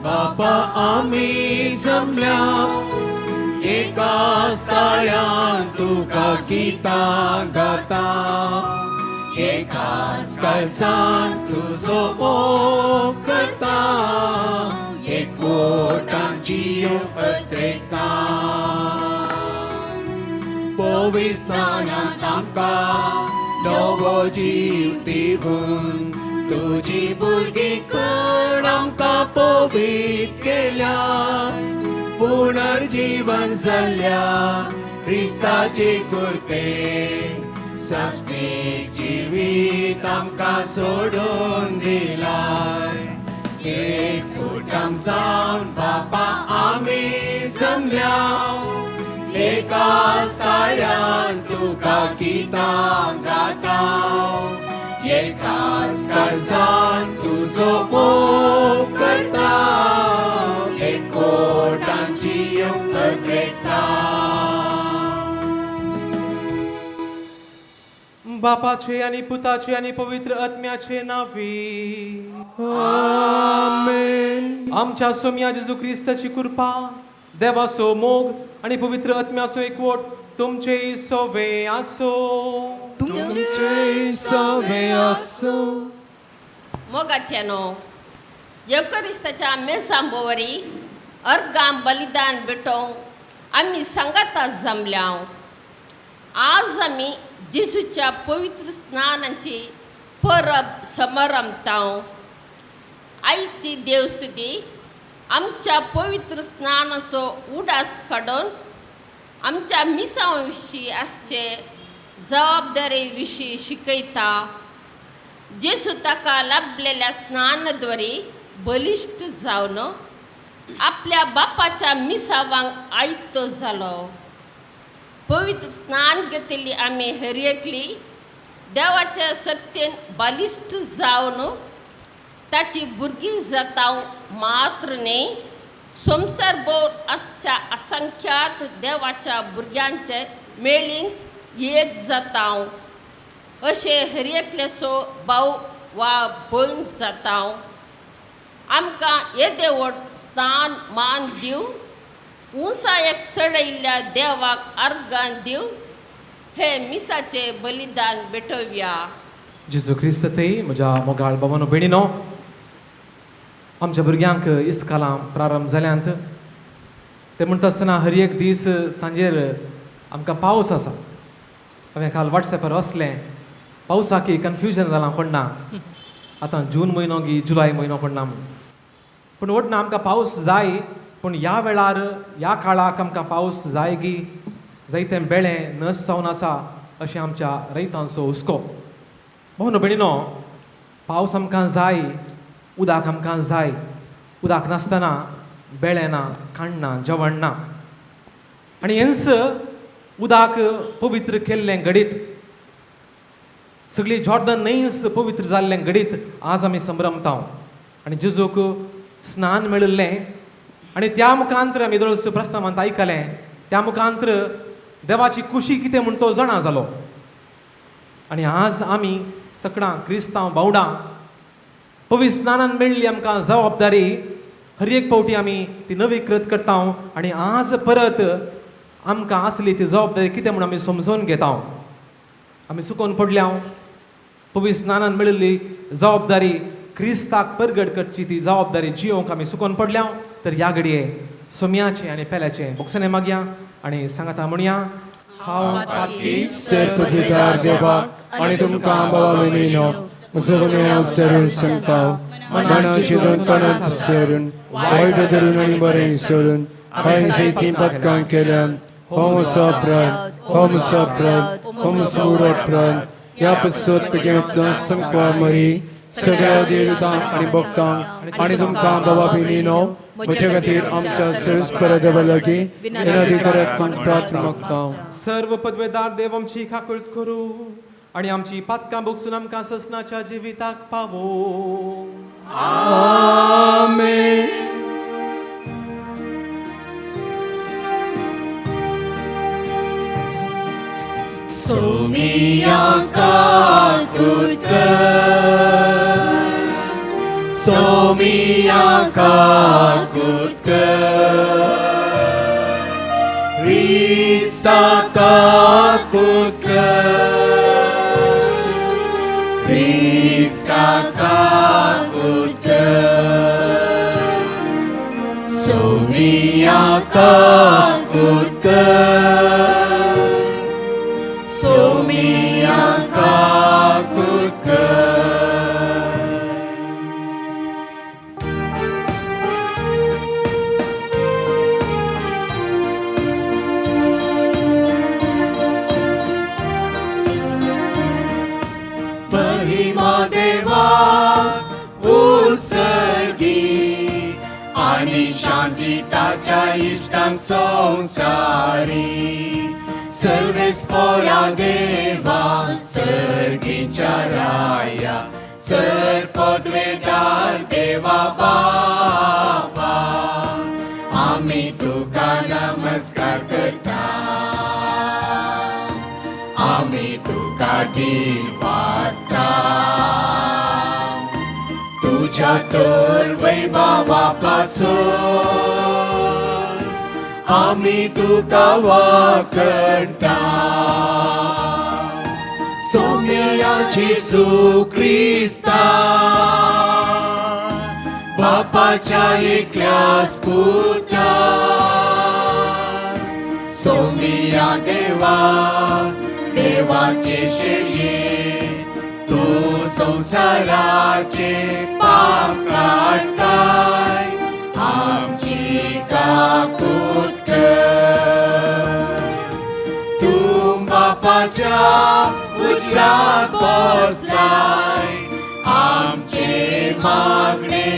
बापा आम्ही जमल्या एकाच ताळ्यान तुका गीता गाता, एकाच काळजान तुजो मोग करता, एकवटान जीव अद्रैता. पवित्र स्नानांत आमकां नवो जीव दिवून तुजी भुरगीं कोण आमकां पवित्र केल्या, पुनर्जीवन जाल्ल्या क्रिस्ताचे कृपेन सात्वीक जिवीत आमकां सोडून दिलाय. एकवटान जावन बापा आमी जमल्या एकाच ताळ्यान तुका गितां गाता, एकाच काळजान तुजो मोग करता, एकवटान जीव अद्रैता. बापाचे आणि पुताचे आणि पवित्र आत्म्याचे नावी. आमेन. आमच्या सोम्या जेजू ख्रिस्ताची कृपा, देवाचो मोग आणि पवित्र आत्म्याचो एकवट तुमचे सोवे आसो. तुमचे सवे आसो. मोगाचेनो येवकरिस्ताच्या मेसांबोवरी अर्गां बलिदान भेटोवंक आमी सांगाता जमल्या. आज आमी जेजूच्या पवित्र स्नानाची परब समरमताव. आयची देवस्तुती आमच्या पवित्र स्नानाचो उडास काडून आमच्या मिसां विशीं आसचे जबाबदारी विशीं शिकयता. जेजू ताका लाभलेल्या स्नानाद्वारे बलिश्ट जावन आपल्या बापाच्या मिसा वांग आयतो जालो. पवित्र स्नान घेतली आमी हरयेकली देवाच्या सत्तेन बलिश्ट जावन ताची भुरगीं जाता मात्र न्ही, संवसारभर आसच्या असंख्यात देवाच्या भुरग्यांचे मेळीन एक जाता. अशें हरयेकलेसो भाव वा भयण जाता. आमकां येदेवड स्नान मान दिवन उंचायेक चडयल्ल्या देवाक अर्गां दिवन हे मिसाचे बलिदान भेटोवया. जेजू ख्रिस्त तेई म्हज्या मोगाळ भावानो भयणीनो, आमच्या भुरग्यांक इस्कालां प्रारंभ जाल्यांत. ते म्हणटा आसतना हर एक दीस सांजेर आमकां पावस आसा. हांवें काल वॉट्सॅपार वचलें, पावसाकी कन्फ्युजन जालां कोण ना, आतां जून म्हयनो की जुलय म्हयनो कोण ना म्हूण. पूण वटना आमकां पावस जाय, पूण ह्या वेळार ह्या काळाक आमकां पावस जाय की जायतें बेळें नस जावन आसा अशें आमच्या रैतांचो हुस्को. भावनो भयणीनो, पावस आमकां जाय, उदक आमकां जाय. उदक नासतना बेळें ना, खाण ना, जेवण ना. आनी हेंच उदक पवित्र केल्लें घडीत, सगळी जॉर्दन न्हंयच पवित्र जाल्लें घडीत आज आमी संभ्रमता. आनी जेजूक स्नान मेळिल्लें आनी त्या मुखांतर आमी इदोळसो प्रस्तावांत आयकलें. त्या मुखांतर देवाची खुशी कितें म्हूण तो जाणा जालो. आनी आज आमी सगळां क्रिस्तांव भावडां पवित्र स्नानान मेळ्ळी आमकां जबाबदारी, हर एक फावटी आमी ती नवी कृत करता. आनी आज परत आमकां आसली ती जबाबदारी कितें म्हूण आमी समजून घेता. आमी चुकोवन पडल्या. पवित्र स्नानान मेळिल्ली जबाबदारी क्रिस्ताक परगट करची ती जबाबदारी जियोवंक आमी चुकोवन पडल्या. तर ह्या घडये सोम्याचें आनी पेल्याचें बोगसणें मागया आनी सांगाता म्हणया. हांव पातकीच सर पदवीदार देवाक आनी तुमकां बाबा विनिनो मुसलमान सरून सांगताव मनाची दोन तणांत सरून वायट धरून आनी बरें सोडून हांवें सैतीं पदकां केल्यान हो म्हजो अपराध हो म्हजो अपराध हो म्हजो उडोपराध ह्या पसत पेकेंतल्यान संकवा मरी सगळ्या देवतांक आनी भक्तांक आनी तुमकां बाबा विनिनो म्हजे खातीर आमच्या सर्वस्पर देवा लागीं विनंती करत म्हूण प्रार्थना मागतां. सर्व पदवेदार देव आमची खाकुळट करू आणि आमची पातकां भोगसून आमकां ससनाच्या जिविताक पावो. आमेन. Somiaka kurtker, Somiaka kurtker, Ristaka kurtker, Ristaka kurtker, Somiaka kurtker. Somiaka kurtker. Mahima deva उत्सर्गी आणि शांतिताच्या इष्टांक संसारी सर्वेस्परा देवा सर्गीच्या राया सर पदवेदार देवा बाबा आम्ही तुका नमस्कार करता आम्ही तुका दिवासता तुझ्या तर वैभवापासून आम्ही तुका वाकणता सोम्याची सुख्रिस्ता बापाच्या एकल्याच पुता सोम्या देवा देवाचे शेळये तू संसाराचे पाप काढताय आमची काकूत कर तू बापाच्या उजव्यात बसलाय आमचे मागणे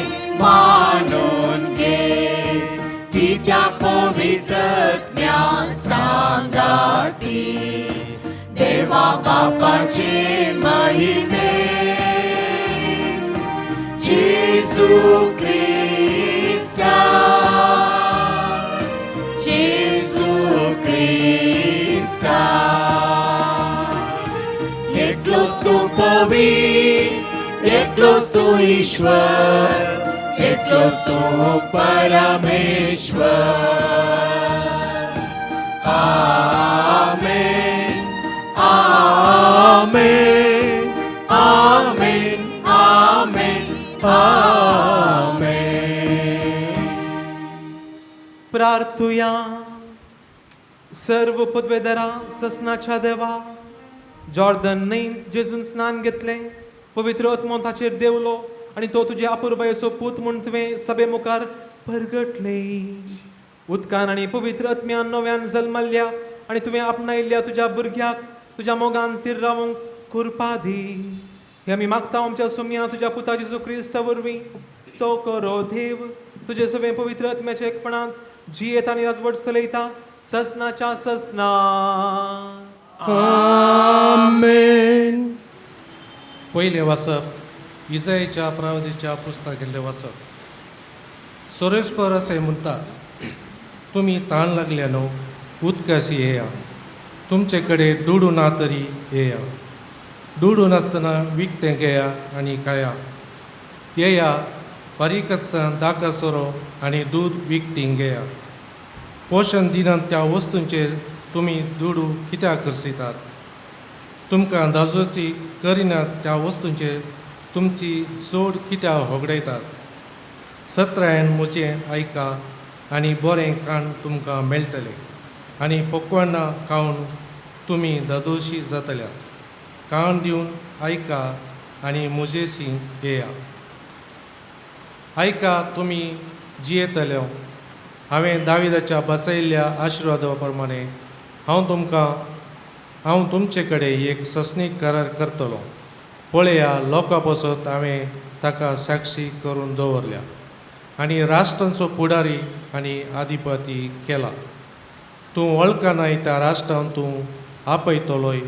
मानून घे ती त्या पवित्र ज्ञान सांगाती देवा बापाचे महिमे जेसू ख्रिस्ता जेसू ख्रिस्ता एकलोच तू पवित्र एकलोच तू ईश्वर एकलोच तू परमेश्वर आमेन आमेन आमेन आमेन आमेन. प्रार्थुया. सर्व पदवेदारा ससनाच्या देवा जॉर्दन न्हंयेंत जेजून स्नान घेतलें पवित्र आत्मो ताचेर देवलो आनी तो तुजे अपुरबायेचो पूत म्हूण तुवें सभे मुखार परगटले उदकान आनी पवित्र आत्म्यान नव्यान जल्मल्ल्या आनी तुवें आपणायल्ल्या तुज्या भुरग्याक तुज्या मोगान तीर रावंक कृपा दी हे आमी मागता आमच्या सुम्या तुज्या पुता जेजू क्रिस्त वरवीं तो करो देव तुजे सगळे पवित्र आत्म्याच्या एकपणांत जियेत आनी राजवट चलयता ससनाच्या ससना आमेन. पयलें वाचप इजायेच्या प्रवादीच्या पुस्तकांतलें वाचप सोरेस्पर अशें म्हणटा तुमी ताण लागल्या न्हू उदकाशी येया तुमचे कडेन दुडू ना तरी येया दुडू नासतना विकतें घेया आनी खाया येया बारीक आसतना दाका सोरो आनी दूद विकतीं घेया पोशण दिनात त्या वस्तूंचेर तुमी दुडू कित्याक करसितात तुमकां दाजोची करिनात त्या वस्तूंचेर तुमची सोड कित्याक होगडयतात सत्रायन म्हजें आयका आनी बरें काण तुमकां मेळटलें आनी पक्वान्नां खावन तुमी ददोशी जातल्या. कान दिवन ऐका आनी मुजेसी येया. ऐका तुमी जियेतल्यो. हांवें दाविदाच्या बसयल्ल्या आशिर्वादा प्रमाणे हांव तुमचे कडेन एक सस्नीक करार करतलो. पळया, लोकां पासत हांवें ताका साक्षी करून दवरल्या आनी राष्ट्रांचो पुडारी आनी अधिपती केला. तूं वळखनाय त्या राष्ट्रांत तूं आपयतलोय.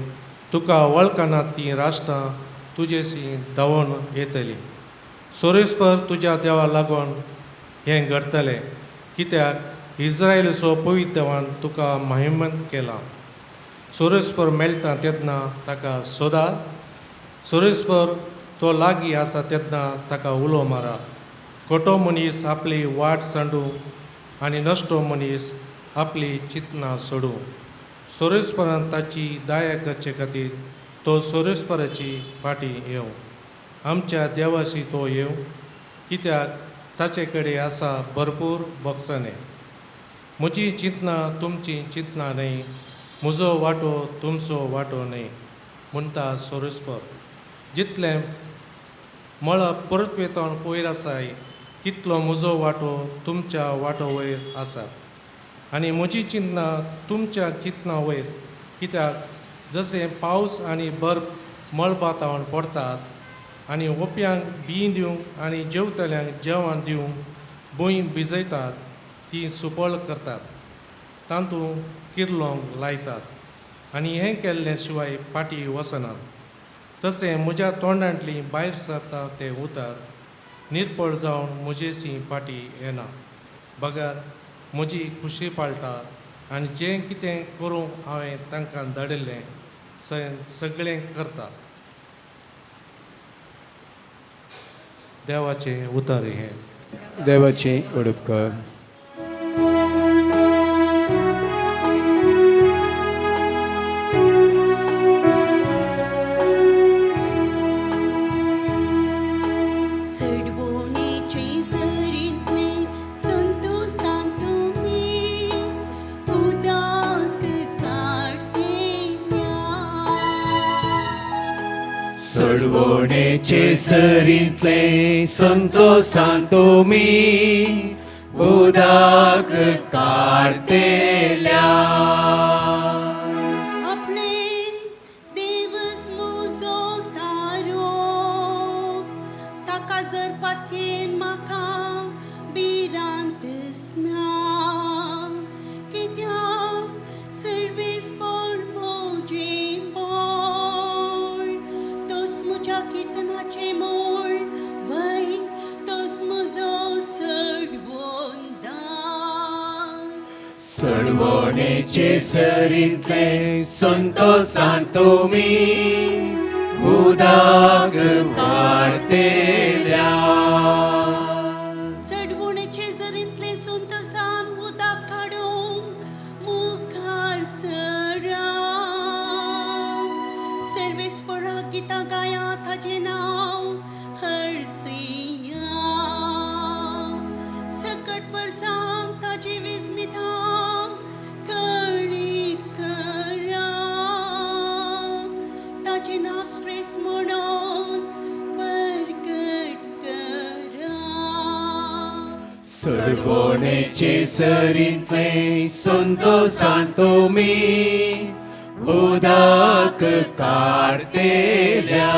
तुका वळखना तीं राष्ट्रां तुजेशी धांवून येतलीं. सोरेस्पर तुज्या देवा लागून हें घडतलें, कित्याक इस्रायलाचो पवित्रवान तुका महिमंत केला. सोरेस्पर मेळटा तेन्ना ताका सोदा. सोरेस्पर तो लागीं आसा तेन्ना ताका उलो मारा. खोटो मनीस आपली वाट सांडू आनी नश्टो मनीस आपली चिंतना सोडू. सोरेस्परान ताची दया करचे खातीर तो सोरेस्पराची फाटी येवं. आमच्या देवाशी तो येवं, कित्याक ताचे कडेन आसा भरपूर बक्षणे. म्हजी चिंतना तुमची चिंतना न्हय, म्हजो वांटो तुमचो वांटो न्हय म्हणटा सोरेस्पर. जितलें मळब परतवेतोन वयर आसाय तितलो म्हजो वांटो तुमच्या वांटो वयर आसा आनी म्हजी चिंतना तुमच्या चिंतना वयर. कित्याक जशें पावस आनी बर्फ मळबातावन पडटात आनी ओप्यांक बी दिवंक आनी जेवतल्यांक जेवण दिवंक भूंय भिजयतात, ती सुपळ करतात, तांतूं किर्लोंक लायतात आनी हें केल्ले शिवाय फाटी वचनात. तशें म्हज्या तोंडांतली भायर सरता तें उतर निर्पळ जावन म्हजेशी फाटी येना. बगार म्हजी खुशी पाळटा आनी जें कितें करूंक हांवें तांकां धाडिल्लें सगळें करता. देवाचें उतर हें. देवाची उडपकार. सडवणेचे सरींतले संतोषान तुमी उदक काडतेल्या. आपले देवस मुजो तारो ताका जर पाथेन म्हाका भिरांत दिसना. कित्याक सर्वेस पर मोजे मोळ तोस म्हज्या किर्तनाचे मोळ वय तोस म्हजो सडवणेचे सरींतले संतोषान तुमी उदक काडतेल्या. सडवणेचे जरींतले संतोषान उदक काडूंक मुखार सरा. सर्वेस्पराक गितां गाया ताचें नांव हर्सिया. सकट वर्सांक ताची विस्मिता कळीत करा. ताचें नांव स्ट्रेस म्हणून परगट करा. सडवणेचे सरींतले संतोषान तुमी उदक काडतेल्या.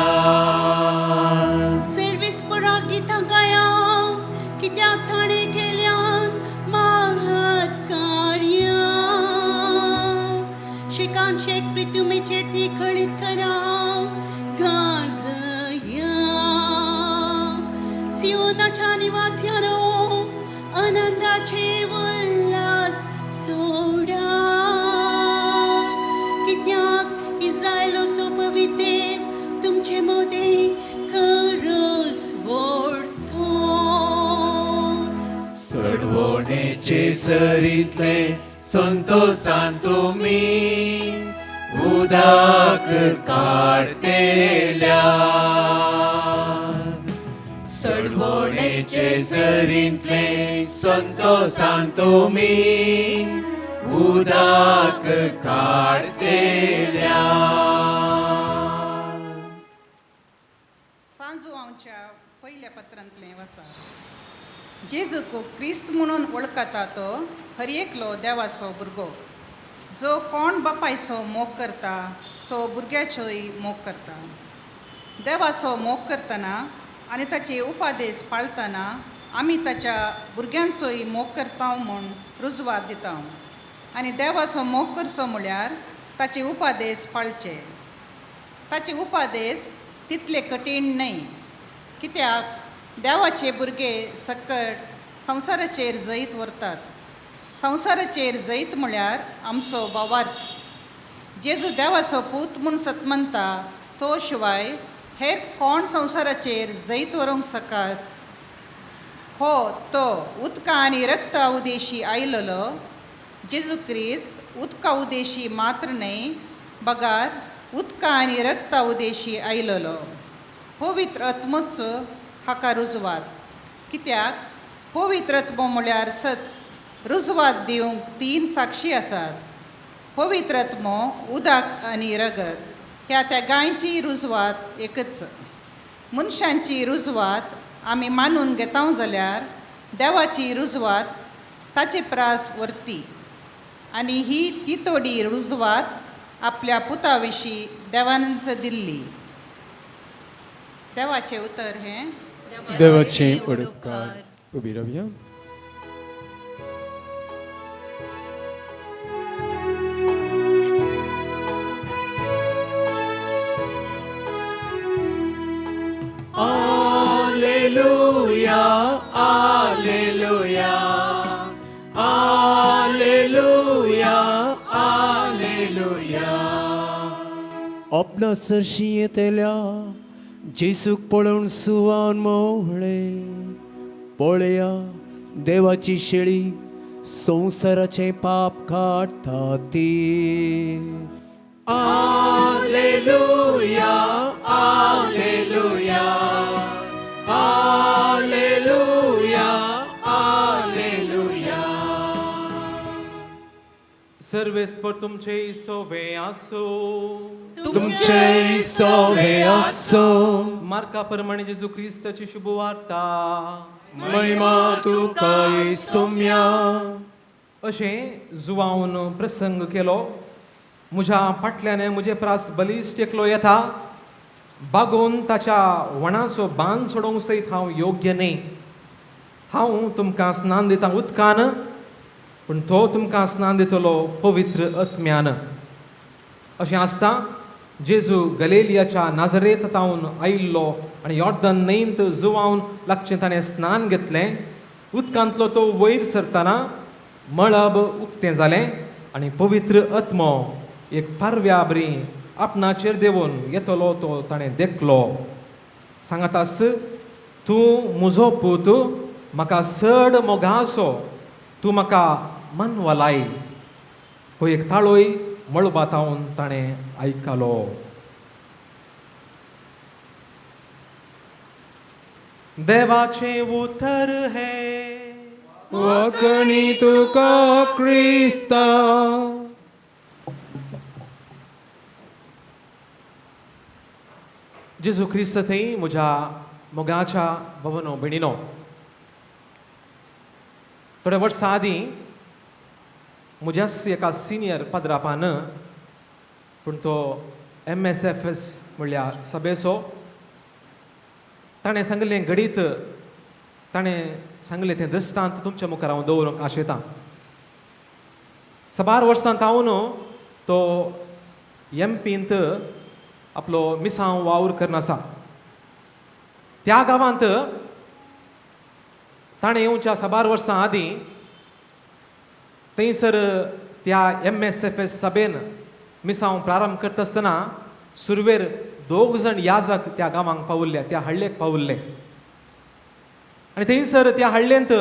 सर्वेस्पराक गितां गाया कित्याक ताणें केल्यान महत् कार्यां. शेकान शेक प्रितुमेचेर ती खळीत करा. गाजया सियोनाच्या निवास्यानो आनंदाचे उल्हास सोडा. कित्याक इस्रायलाचो पवित्र देव तुमचे मोदें खरोस व्हरतो. सडवणेचे सरींतले संतोषान तुमी उदक काडतेल्या. सडवणेचे सरींतले संतोषान तुमी उदक काढतेल्या सांजू आमच्या पहिल्या पत्रांतलें वाचा. जेजूक क्रिस्त म्हणून वळखता तो हर एकलो देवाचो भुरगो. जो कोण बापायचो मोग करता तो भुरग्याचोय मोग करता. देवाचो मोग करतना आनी ताचे उपादेश पाळतना आमी ताच्या भुरग्यांचोय मोग करता म्हूण रुजवात दिता. आनी देवाचो मोग करचो म्हळ्यार ताचे उपादेश पाळचे. ताचे उपादेश तितले कठीण न्हय, कित्याक देवाचे भुरगे सकट संवसाराचेर जैत व्हरतात. संवसाराचेर जैत म्हळ्यार आमचो भावार्थ. जेजू देवाचो पूत म्हूण सतमंता तो शिवाय हेर कोण संवसाराचेर जैत व्हरूंक शकत? हो तो उदका आनी रक्ता उदेशी आयिल्लो. जेजू क्रिस्त उदका उदेशी मात्र न्हय, बगार उदका आनी रक्ता उदेशी आयिल्लो. पवित्र आत्मोच हाका रुजवात, कित्याक पवित्र आत्मो म्हळ्यार सत रुजवात दिवंक 3 साक्षी आसात. पवित्र आत्मो, उदक आनी रगत ह्या त्या गांयची रुजवात एकच. मनशांची रुजवात आमी मानून घेता जाल्यार देवाची रुजवात ताचे प्रास व्हरती. आनी ही ती थोडी रुजवात आपल्या पुता विशीं देवानच दिल्ली. देवाचें उतर हें. देवाचे उडकार. उबी रावया. Alleluia, Alleluia, Alleluia, Alleluia. आपणा सरशी येतेल्या जेसूक पळोवन सुवान मोहळे. पळया देवाची शेळी संवसाराचे पाप काडटा ती. Alleluia, Alleluia, Alleluia, Alleluia. सर्वेस्पर तुमचे सोवे आसो. तुमचे सोवे आसो. मार्का प्रमाणे जेजू ख्रिस्ताची शुभ वार्ता. महिमा तुका येसुम्या. अशें जुवावन प्रसंग केलो. म्हज्या फाटल्यान म्हजे प्रास बलिश्ट एकलो येता. बागोवन ताच्या वणाचो बांद सोडोवंक सयत हांव योग्य न्ही. हांव तुमकां स्नान दितां उदकान, पूण तो तुमकां स्नान दितलो पवित्र आत्म्यान. अशें आसता जेजू गलिलियाच्या नाजरेत तावन आयिल्लो आनी यॉर्दन न्हंयेंत जुवावन लागचें ताणें स्नान घेतलें. उदकांतलो तो वयर सरतना मळब उक्तें जालें आनी पवित्र आत्मो एक पारव्या बरी आपणाचेर देवून येतलो तो ताणें देखलो. सांगतास, तूं म्हजो पूत, म्हाका चड मोगासो, तूं म्हाका मन वलाय. हो एक ताळोय मळबातावन ताणें आयकलो. देवाचें उतर हे. वखणी तुका क्रिस्ता. जेजू ख्रिस्त थंय म्हज्या मोगाच्या भवनो भयणीनो. थोड्या वर्सां आदीं म्हज्याच एका सिनियर पदरापान, पूण तो MSFS म्हणल्यार सभेचो, ताणें सांगलें घडीत ताणें सांगलें तें दृश्टांत तुमच्या मुखार हांव दवरूंक आशेतां. 12 वर्सां तावन तो MPंत आपलो मिसांव वावर करन आसा. त्या गांवांत ताणें येवच्या 12 वर्सां आदीं थंयसर त्या MSFS सभेन मिसांव प्रारंभ करता आसतना सुरवेर 2 जाण याजक त्या गांवांक पावुल्ले, त्या हळ्ळेक पावुल्ले. आनी थंयसर त्या हळ्ळेंत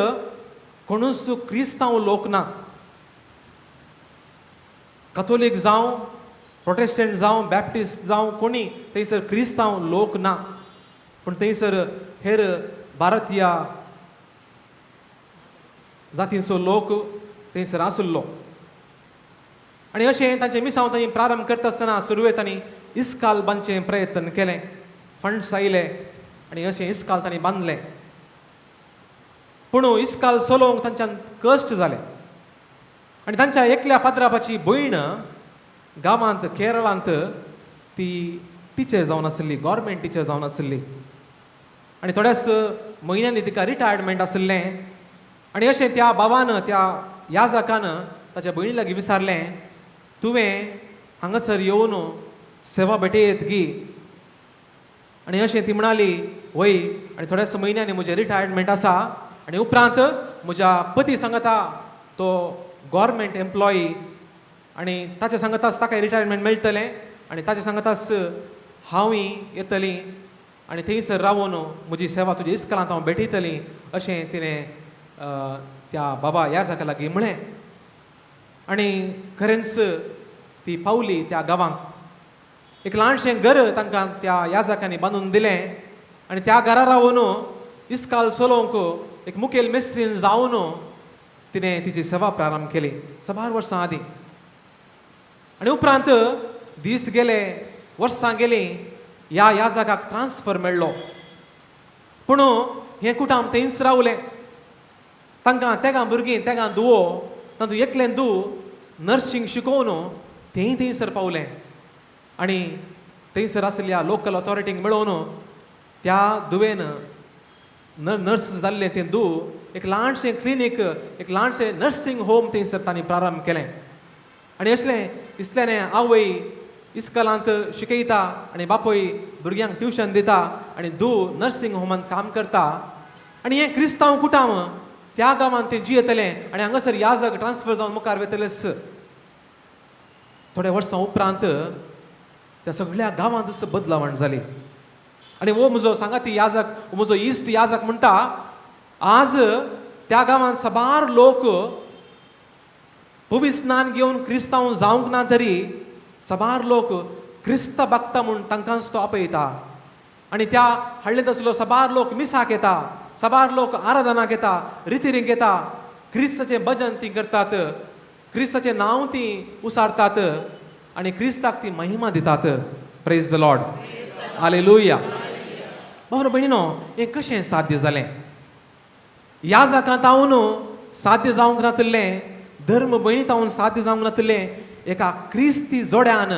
कोणूच क्रिस्तांव लोक ना. कथोलीक जावं, प्रोटेस्टंट जावं, बॅप्टिस्ट जावं, कोणी थंयसर क्रिस्तांव लोक ना. पूण थंयसर हेर भारतीय जातींचो लोक थंयसर आसलो. आनी अशें तांचें मिसांव तांणी प्रारंभ करता आसतना सुरवेक तांणी इस्काल बांदचें प्रयत्न केलें, फंड्स आयले आनी अशें इस्काल तांणी बांदलें. पूण इस्काल चलोवंक तांच्यान कश्ट जाले आनी तांच्या एकल्या पाद्रापाची भयण गांवांत केरळांत ती टिचर जावन आसली, गव्हर्मेंट टिचर जावन आसली आनी थोड्याच म्हयन्यांनी तिका रिटायर्डमेंट आसलें. आनी अशें त्या भावान, त्या याजकान ताच्या भयणी लागीं विचारलें, तुवें हांगासर येवन सेवा भेटयत गी. आनी अशें ती म्हणाली, वय, आनी थोड्याच म्हयन्यांनी म्हजें रिटायर्डमेंट आसा आनी उपरांत म्हज्या पती सांगता तो गव्हर्मेंट एम्प्लॉई आनी ताच्या सांगताच ताका रिटायरमेंट मेळटलें आनी ताच्या सांगताच हांवूय येतलीं आनी थंयसर रावून म्हजी सेवा तुज्या इस्कलांत हांव भेटयतलीं अशें तिणें त्या बाबा याजका लागीं म्हळें. आनी खरेंच ती पावली त्या गांवांक. एक ल्हानशें घर तांकां त्या याजकांनी बांदून दिलें आनी त्या घरा रावून इस्काल चलोवंक एक मुखेल मेस्त्रीन जावन तिणें तिची सेवा प्रारंभ केली 6 वर्सां आदीं. आनी उपरांत दीस गेले, वर्सां गेलीं, ह्या याजकाक ट्रान्सफर मेळ्ळो. पूण हें कुटाम थंयच रावलें. तांकां तेगां भुरगीं, तेगां दुवो, तातूंत एकलें दू नर्सींग शिकोवन तेंय थंयसर पावलें. आनी थंयसर आसलेल्या लोकल ऑथॉरिटींक मेळोवन त्या दुवेन नर्स जाल्लें तें दू एक ल्हानशें क्लिनीक, एक ल्हानशें नर्सींग होम थंयसर तांणी प्रारंभ केलें. आनी अशलें दिसलें आवय इस्कलांत शिकयता आनी बापूय भुरग्यांक ट्युशन दिता आनी दू नर्सींग होमांत काम करता आनी हें क्रिस्तांव कुटाम त्या गांवांत तें जियेतलें आनी हांगासर याजक ट्रान्सफर जावन मुखार वयतलेच. थोड्या वर्सां उपरांत त्या सगळ्या गांवांत बदलावण जाली. आनी हो म्हजो सांगाती याजक, हो म्हजो इश्ट याजक म्हणटा, आज त्या गांवांत साबार लोक पवित्र स्नान घेवन क्रिस्तांव जावंक ना तरी साबार लोक क्रिस्त भक्त म्हूण तांकांच तो आपयता. आनी त्या हळ्ळेंत आसलो साबार लोक मिसाक येता, साबार लोक आराधनाक येता, रितीरींक येता, क्रिस्ताचें भजन ती करतात, क्रिस्ताचें नांव ती उसारतात आनी क्रिस्ताक ती महिमा दितात. Praise the Lord, hallelujah. भाव भयणीनो, हें कशें साध्य जालें? याजकांत हांवून साध्य जावंक नातलें, धर्म भयणीत हांवून साध्य जावंक नातलें. एका क्रिस्ती जोड्यान,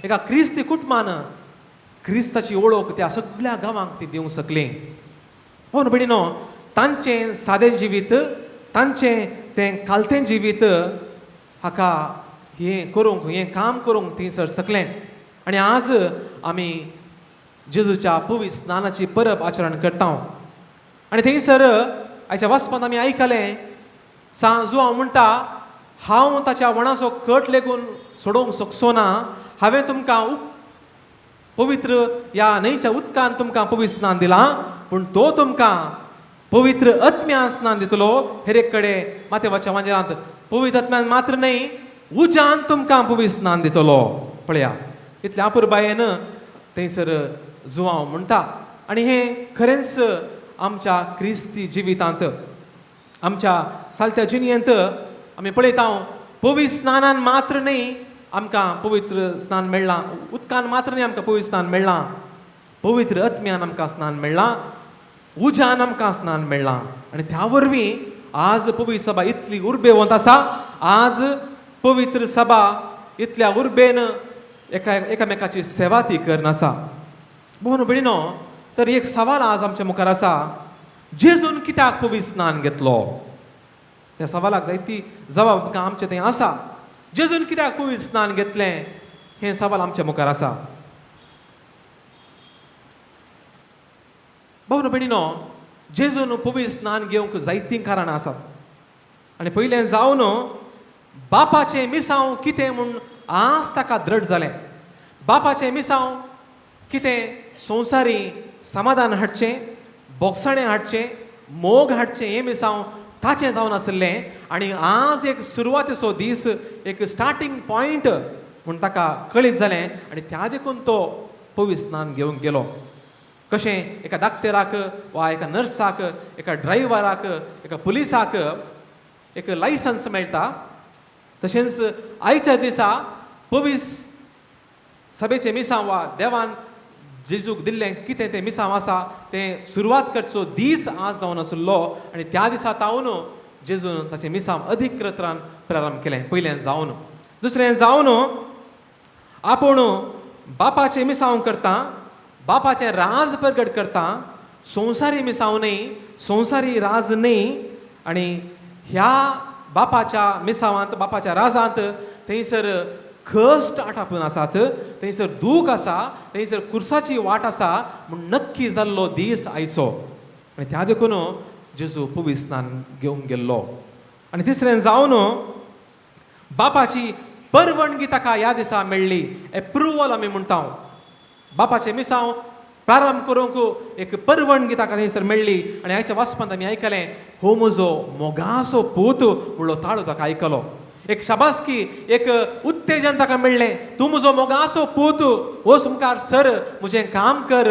एका क्रिस्ती कुटुंबान क्रिस्ताची ओळख त्या सगळ्या गांवांक ती दिवंक शकलीं. भाव भयणीनो, तांचें सादें जिवीत, तांचें तें खालतें जिवीत हाका हें करूंक, हें काम करूंक थंयसर सकलें. आनी आज आमी जेजूच्या पवित्र स्नानाची परब आचरण करता. आनी थंयसर आयच्या वचपांत आमी आयकलें, सांजू हांव म्हणटा, हांव ताच्या वणाचो कट लेगून सोडोवंक शकचो ना. हांवें तुमकां पवित्र ह्या न्हंयच्या उदकान तुमकां पवित्र स्नान दिलां, पूण तो तुमकां पवित्र आत्म्यान स्नान दितलो. हेर एक कडेन माथेवाच्या वांजेरांत पवित्र आत्म्यान मात्र न्हय, उज्यान तुमकां पवित्र स्नान दितलो. पळया, इतल्या अपुरबायेन थंयसर जुवांव म्हणटा. आनी हें खरेंच आमच्या क्रिस्ती जिवितांत, आमच्या सालत्या जिणेंत आमी पळयता, पवित्र स्नानान मात्र न्हय आमकां पवित्र स्नान मेळ्ळां, उदकान मात्र न्हय आमकां पवित्र स्नान मेळ्ळां, पवित्र आत्म्यान आमकां स्नान मेळ्ळां, उज्यान आमकां स्नान मेळ्ळां. आनी त्या वरवीं आज पवित्र सभा इतली उर्बेवंत आसा. आज पवित्र सभा इतल्या उर्बेन एकामेकाची सेवा ती करन आसा. भाव भयणीनो, तर एक सवाल आज आमच्या मुखार आसा, जेजून कित्याक पवित्र स्नान घेतलो? ह्या सवालाक जायती जबाब आमचे थंय आसा. जेजून कित्याक पवित्र स्नान घेतलें, हें सवाल आमच्या मुखार आसा. भाव भयणीनो, जेजून पवित्र स्नान घेवंक जायतीं कारणां आसात. आनी पयलें जावन बापाचें मिसांव कितें म्हूण आज ताका दृढ जालें. बापाचें मिसांव कितें? संवसारी समाधान हाडचें, बोगसणें हाडचें, मोग हाडचें, हें मिसांव ताचें जावन आसलें. आनी आज एक सुरवातेचो दीस, एक स्टार्टींग पॉयंट म्हूण ताका कळीत जालें. आनी त्या देखून तो पवित्र स्नान घेवंक गेलो. कशें एका डाक्टराक वा एका नर्साक, एका ड्रायव्हराक, एका पुलिसाक एक लायसन्स मेळटा, तशेंच आयच्या दिसा पवित्र सभेचे मिसांव वा देवान जेजूक दिल्लें कितें तें मिसांव आसा तें सुरवात करचो दीस आज जावन आसलो आनी त्या दिसा तावन जेजून ताचें मिसांव अधिकृतान प्रारंभ केलें. पयलें जावन दुसरें जावन आपूण बापाचें मिसांव करता, बापाचें राज प्रगट करता, संवसारी मिसांव न्ही, संवसारी राज न्ही, आनी ह्या बापाच्या मिसांवांत बापाच्या राजांत थंयसर कश्ट आटापून आसात, थंयसर दूख आसा, थंयसर कुर्साची वाट आसा म्हूण नक्की जाल्लो दीस आयचो. आनी त्या देखून जेजू पवित्र स्नान घेवंक गेल्लो. आनी तिसरें जावन बापाची परवणगी ताका ह्या दिसा मेळ्ळी. एप्रुवल आमी म्हणटा. बापाचें मिसांव प्रारंभ करूंक एक परवणगी ताका थंयसर मेळ्ळी. आनी हाच्या वाचपांत आमी आयकलें, हो म्हजो मोगाचो पूत म्हणलो ताळो ताका आयकलो. एक शाबासकी, एक उत्तेजन ताका मेळ्ळें. तूं म्हजो मोगाचो पूत, वच मुखार सर, म्हजें काम कर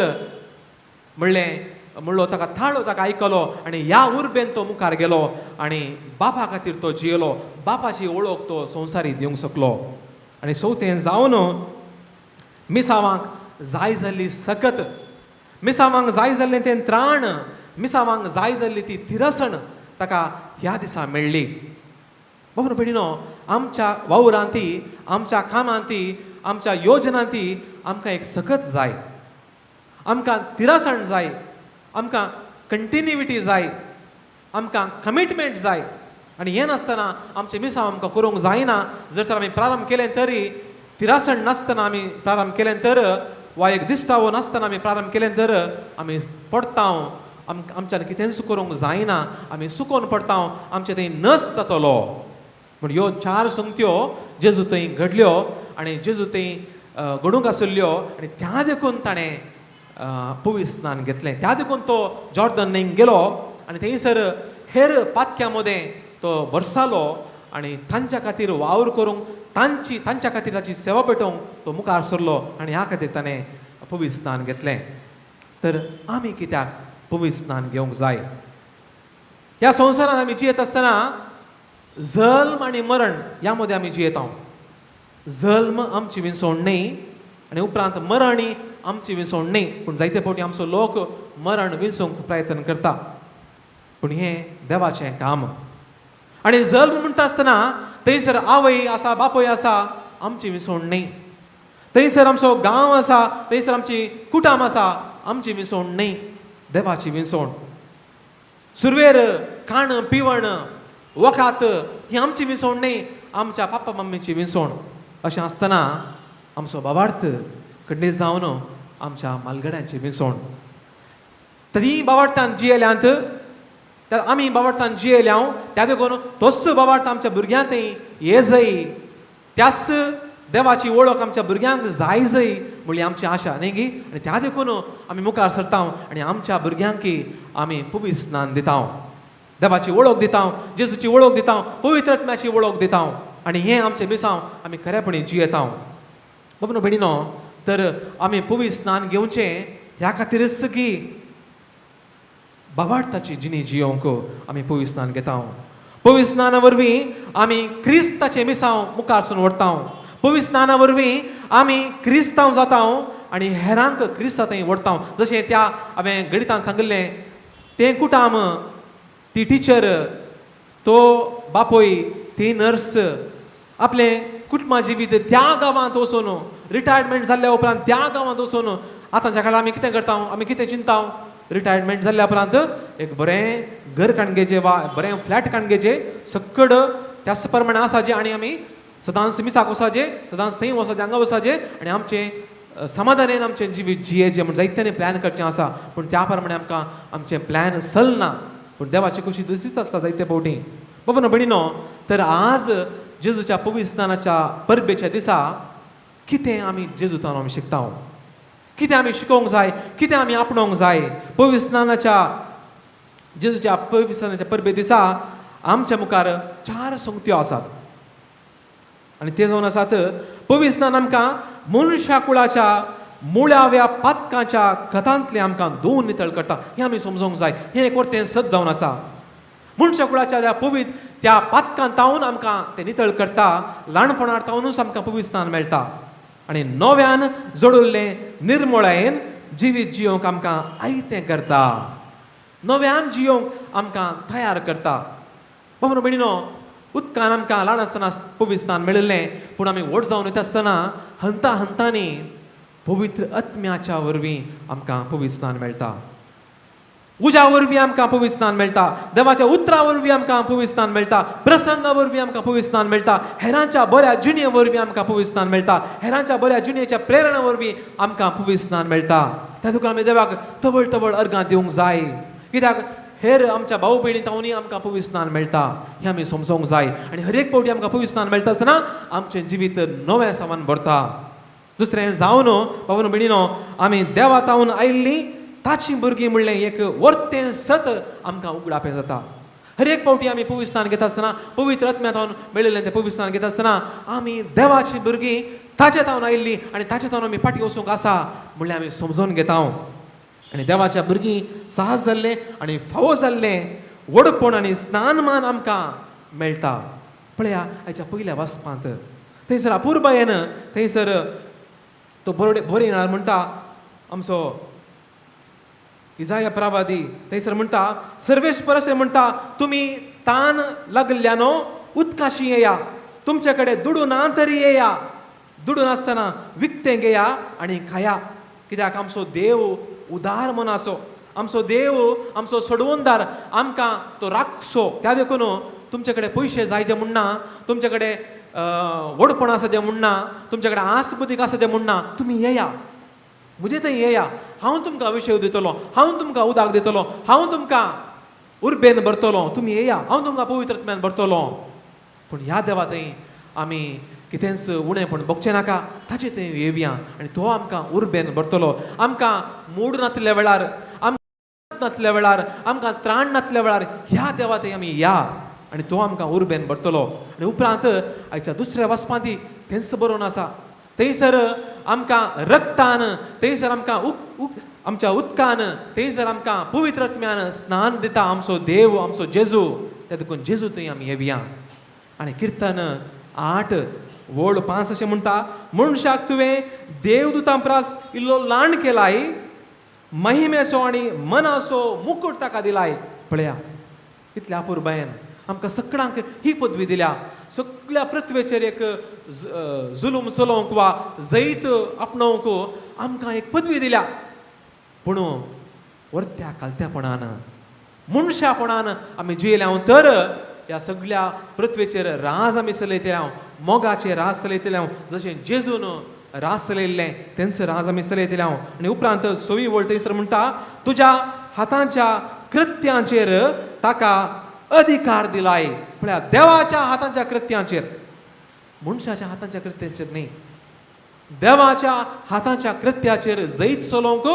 म्हणलो ताका थाळो ताका आयकलो. आनी ह्या उर्बेन तो मुखार गेलो आनी बापा खातीर तो जियेलो. बापाची ओळख तो संवसारी दिवंक शकलो. आनी चवथें जावन मिसांवांक जाय जाल्ली सकत, मिसांवांक जाय जाल्लें तें त्राण, मिसांवांक जाय जाल्ली ती तिरसण ताका ह्या दिसा मेळ्ळी. बाबा भयणीनो, आमच्या वावरांती, आमच्या कामांती, आमच्या योजनांती आमकां एक सकत जाय, आमकां तिरसण जाय, आमकां कंटिन्युटी जाय, आमकां कमिटमेंट जाय. आनी हें नासतना आमचें मिसांव आमकां करूंक जायना. जर तर आमी प्रारंभ केलें तरी, तिरासण नासतना आमी प्रारंभ केलें तर, वा एक दिश्टावो नासतना आमी प्रारंभ केलें तर आमी पडटा, आमच्यान कितेंच करूंक जायना, आमी सुकोवन पडटा, आमचें थंय नस जातलो. पूण ह्यो 4 संगत्यो जेजू थंय घडल्यो आनी जेजू थंय घडूंक आसल्ल्यो. आनी त्या देखून ताणें पवित्र स्नान घेतलें. त्या देखून तो जॉर्दन न्हंयेक गेलो आनी थंयसर हेर पातक्यां मदें तो बरसालो आनी तांच्या खातीर वावर करूंक, तांच्या खातीर ताची सेवा पेटोवंक तो मुखार सरलो. आनी ह्या खातीर ताणें पवित्र स्नान घेतलें. तर आमी कित्याक पवित्र स्नान घेवंक जाय? ह्या संवसारांत आमी जियेत आसतना जल्म आनी मरण ह्या मदें आमी जियेता. जल्म आमची विसवण न्ही आनी उपरांत मरण ही आमची विसवण न्ही. पूण जायते फावटी आमचो लोक मरण विसोवंक प्रयत्न करता. पूण हें देवाचें काम. आनी जल्म म्हणटा आसतना थंयसर आवय आसा, बापूय आसा, आमची विसवण न्ही. थंयसर आमचो गांव आसा, थंयसर आमची कुटाम आसा, आमची विसवण न्ही, देवाची विसवण. सुरवेर खाण पिवण वखात ही आमची विसवण न्ही, आमच्या पापा मम्मीची विसवण. अशें आसतना आमचो बाबार्थ खंडीत जावन आमच्या मालगड्यांची विसवण. तरी बाबार्थान जियेल्यांत, आमी बाबार्थान जियेल्या, त्या देखून तोच बाबार्थ आमच्या भुरग्यांतय येजय, त्याच देवाची वळख आमच्या भुरग्यांक जाय जय म्हणली आमची आशा न्ही गी. आनी त्या देखून आमी मुखार सरता आनी आमच्या भुरग्यांकी आमी पवित्र स्नान दिता, देवाची वळख दिता, जेजूची वळख दिता, पवित्र आत्म्याची वळख दिता. आनी हें आमचें मिसांव आमी खरेपणी जियेता. बाबा भयणीनो, तर आमी पवित्र स्नान घेवचें ह्या खातीरच की बाबार्थाची जिणी जियोंक आमी पवित्र स्नान घेता. पवित्र स्नाना वरवीं आमी क्रिस्ताचें मिसांव मुखारसून व्हरता. पवित्र स्नाना वरवीं आमी क्रिस्तांव जाता आनी हेरांक क्रिस्ता थंय व्हरता. जशें त्या हांवें गणितान सांगिल्लें, तें कुटाम, ती टिचर, तो बापोय, ती नर्स आपलें कुटुंबा जिवीत त्या गांवांत वचून, रिटायरमेंट जाल्ल्या उपरांत त्या गांवांत वचून, आतांच्या काळार आमी कितें करता, आमी कितें चिंता, रिटायरमेंट जाल्ल्या उपरांत एक बरें घर काणगेचें वा बरें फ्लॅट काणगेचें सक्कड त्याच प्रमाणे आसाचें आनी आमी सदांच मिसाक वसाचें, सदांच थंय वसाचें, हांगा वसाचें आनी आमचें समाधानान आमचें जिवीत जियेचें म्हूण जायत्यांनी प्लॅन करचें आसा. पूण त्या प्रमाणे आमकां आमचें प्लॅन चलना. पूण देवाची खुशी दुसरीच आसता जायते फावटी. बाबा भयणीनो, तर आज जेजूच्या पवित्र स्नानाच्या परबेच्या दिसा कितें आमी जेजूतान आमी शिकता, कितें आमी शिकोवंक जाय, कितें आमी आपणोवंक जाय. पवित्र स्नानाच्या जेजूच्या पवित्र स्नानाच्या परबे दिसा आमच्या मुखार 4 संगत्यो आसात. आनी ते जावन आसात, पवित्र स्नान आमकां मनुश्या कुळाच्या मुळाव्या पातकांच्या कथांतले आमकां धुवन नितळ करता. हें आमी समजूंक जाय. हें एक परतें सत जावन आसा. मनशा कुळाच्या त्या पवित्र त्या पातकांत तावन आमकां ते नितळ करता. ल्हानपणांत तावनूच आमकां पवित्र स्थान मेळटा आनी नव्यान जोडुल्लें निर्मळायेन जिवीत जियोंक आमकां आयतें करता. नव्यान जियोंक आमकां तयार करता. बाबा भयणीनो, उदकान आमकां ल्हान आसतना पवित्र स्थान मेळिल्लें, पूण आमी व्हड जावन वयता आसतना हंतांनी पवित्र आत्म्याच्या वरवीं आमकां पवित्र स्थान मेळटा. उज्या वरवीं आमकां पवित्र स्थान मेळटा. देवाच्या उतरा वरवीं आमकां पवित्र स्थान मेळटा. प्रसंगा वरवीं आमकां पवित्र स्थान मेळटा. हेरांच्या बऱ्या जिणे वरवीं आमकां पवित्र स्थान मेळटा. हेरांच्या बऱ्या जिणेच्या प्रेरणा वरवीं आमकां पवित्र स्थान मेळटा. त्या खातीर आमी देवाक तवळ तवळ अर्गां दिवंक जाय. कित्याक हेर आमच्या भाऊ भयणी तावनी आमकां पवित्र स्थान मेळटा हें आमी समजूंक जाय. आनी हर एक फावटी आमकां पवित्र स्थान मेळटा आसतना आमचें जिवीत नवें सामान भरता. दुसरें जावन बाबा भयणीनो, आमी देवा तावन आयिल्लीं ताची भुरगीं म्हणलें एक वर्तें सत आमकां उगडापें जाता. हर एक फावटी आमी पवित्र स्थान घेता आसतना, पवित्र आत्म्यांतावन मेळिल्लें तें पवित्र स्थान घेता आसतना आमी देवाची भुरगीं ताचे तावन आयिल्लीं आनी ताचे तावन आमी फाटीं वचूंक आसा म्हणलें आमी समजून घेता. आनी देवाच्या भुरगीं साहस जाल्लें आनी फावो जाल्लें व्हडपण आनी स्नानमान आमकां मेळटा. पळया हाच्या पयल्या वाचपांत थंयसर अपुर्बायेन थंयसर तो बरयणार म्हणटा, आमचो इजाया प्रवादी थंयसर म्हणटा, सर्वेश्वर अशें म्हणटा, तुमी तान लागल्यानो उदकाशी येया, तुमचे कडेन दुडून तरी येया, दुडून आसतना विकतें घेया आनी खाया. कित्याक आमचो देव उदार मनाचो, आमचो देव आमचो सोडवणदार, आमकां तो राखसो. त्या देखून तुमचे कडेन पयशे जाय जे म्हणना, तुमचे कडेन व्हडपण आसा जें म्हणना, तुमचे कडेन आसपुदीक आसा जें म्हणना, तुमी येया, म्हजे थंय येया, हांव तुमकां अभिषेक दितलो, हांव तुमकां उदक दितलो, हांव तुमकां उर्बेन भरतलो, तुमी येया, हांव तुमकां पवित्र आत्म्यान भरतलो. पूण ह्या देवा थंय आमी कितेंच उणेंपण बगचें नाका, ताचे थंय येवया आनी तो आमकां उर्बेन भरतलो. आमकां मूड नासल्या वेळार, आमकां नासल्या वेळार, आमकां त्राण नासल्या वेळार ह्या देवा थंय आमी या आनी तो आमकां उर्बेन भरतलो. आनी उपरांत हाच्या दुसऱ्या वचपांती तेंच बरोवन आसा, थंयसर आमकां रक्तान, थंयसर आमकां आमच्या उदकान, थंयसर आमकां पवित्र आत्म्यान स्नान दिता आमचो देव, आमचो जेजू. त्या देखून जेजू थंय आमी येवया. आनी किर्तन 8 वोड 5 अशें म्हणटा, मनशाक तुवें देवदूतां प्रास इल्लो ल्हान केलाय, महिमेचो आनी मनाचो मुकुट ताका दिलाय. पळया कितल्या अपुर्बायेन आमकां सगळ्यांक ही पदवी दिल्या. सगळ्या पृथ्वेचेर एक जुलूम चलोवंक वा जैत आपणावंक आमकां एक पदवी दिल्या. पूण वर्त्या कालत्यापणान, मनशापणान आमी जियेल्या तर ह्या सगळ्या पृथ्वेचेर राज आमी चलयतल्या, मोगाचेर राज चलयतल्या, जशें जेजून राज चलयल्लें तेंच राज आमी चलयतल्या. आनी उपरांत 6 वोळ थंयसर म्हणटा, तुज्या हातांच्या कृत्यांचेर ताका अधिकार दिलाय. पळया देवाच्या हातांच्या कृत्यांचेर, मनशाच्या हातांच्या कृत्यांचेर न्ही, देवाच्या हातांच्या कृत्याचेर जैत चलोवंक,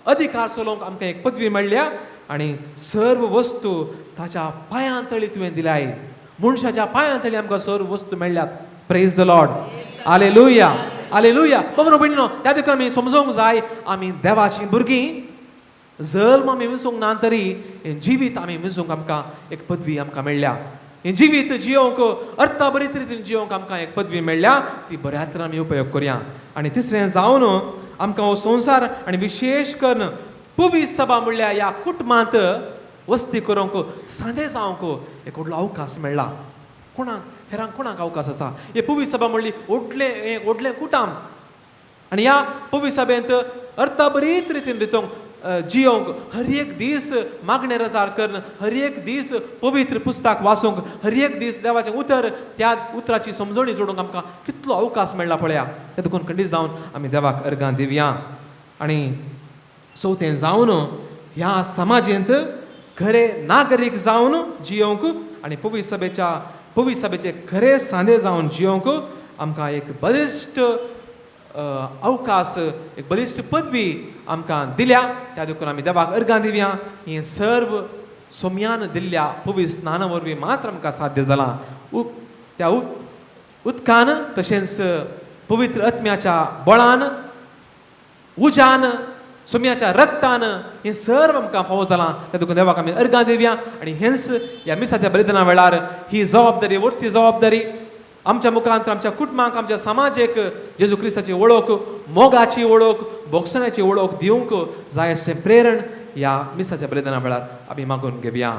अधिकार चलोवंक आमकां एक पदवी मेळ्ळ्या. आनी सर्व वस्तू ताच्या पांयां तळी तुवें दिल्याय. मनशाच्या पांयां तळी आमकां सर्व वस्तू मेळ्ळ्यात. Praise the Lord, hallelujah, hallelujah. बाबा भयणीनो, त्या देखून आमी समजूंक जाय, आमी देवाची भुरगीं, जल्म आमी विसरूंक ना तरी हें जिवीत आमी विसरूंक आमकां एक पदवी आमकां मेळ्ळ्या. हें जिवीत जियोंक, अर्थबरीत रितीन जियोंक आमकां एक पदवी मेळ्ळ्या, ती बऱ्या तरेन आमी उपयोग करया. आनी तिसरें जावन आमकां हो संवसार आनी विशेश करून पवित्र सभा म्हणल्या ह्या कुटुंबांत वस्ती करूंक, सांदे जावंक एक व्हडलो अवकाश मेळ्ळा. कोणाक, हेरांक कोणाक अवकाश आसा? हे पवित्र सभा म्हणली व्हडलें कुटुंब. आनी ह्या पवित्र सभेंत अर्थबरीत रितीन रितोंक जियोंक, हर एक दीस मागणे रजार करून, हर एक दीस पवित्र पुस्तक वाचूंक, हर एक दीस देवाचें उतर, त्या उतराची समजणी जोडूंक आमकां कितलो अवकाश मेळ्ळा पळया. ते देखून खंडीत जावन आमी देवाक अर्गां दिवया. आनी चवथें जावन ह्या समाजेंत खरे नागरीक जावन जियोंक आनी पवित्र सभेचे खरे सांदे जावन जियोंक आमकां एक बलिश्ट अवकाश, एक बलिश्ट पदवी आमकां दिल्या. त्या देखून आमी देवाक अर्गां दिवया. हें सर्व सोम्यान दिल्ल्या पवित्र स्नाना वरवीं मात्र आमकां साध्य जालां. त्या उदकान, तशेंच पवित्र आत्म्याच्या बळान, उज्यान, सुमयाच्या रक्तान हे सर्व आमकां फावो जालां त्या देखून देवाक आमी अर्गां दिवया आनी हेंच ह्या मिसाच्या बलिदाना वेळार ही जबाबदारी वरती जबाबदारी आमच्या मुखांतर आमच्या कुटुंबाक आमच्या समाजेक जेजू क्रिस्ताची वळख मोगाची वळख भोगसण्याची वळख दिवंक जाय अशें प्रेरण ह्या मिसाच्या बलिदाना वेळार आमी मागून घेवया.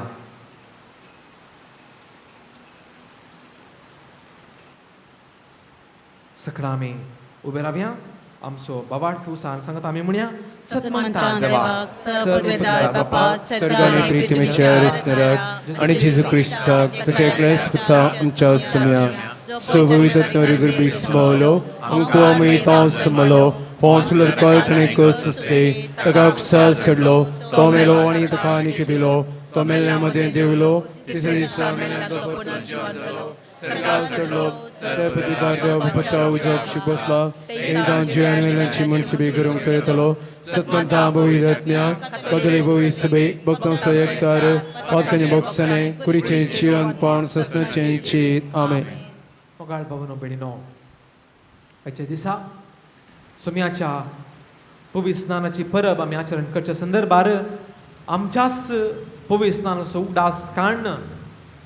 सकळा आमी उबे रावया. आमचो बाबाड तूं सांगता आमी म्हणया सतमंता देवाक सर्ववेदाय बापा सर्गाने प्रीतीमेच्या रस्त्याक आणि जेजू क्रिस्ताक तुझ्या एकल्याच पुता आमच्या समया सवयीत नोरी स्मलो आमको आमी तो समलो पॉन्सुलर कळटणे कस असते तगाक सा सडलो तो मेलो आणि तका आनी केलो तो मेल्ल्यामध्ये देवलो तिसऱ्या दिसा मेल्ल्या तो परतो जिवंत जालो सरकार सडलो सपतिदार देव बापाच्या उजवाक शिकवसला तेणी जावन जिवान मेल्यांची मनसबी करूंक तो येतलो सतमंता बोई रत्म्या कदली बोई सबै भक्तां सयक्तार पातकने भोगसने कुडीचे जिवन पण ससनचे चीत आमेन. मोगाळ भावनो भयणीनो आयच्या दिसा सुमयाच्या पवित्र स्नानाची परब आमी आचरण करच्या संदर्भार आमच्याच पवित्र स्नानाचो उगडास काडन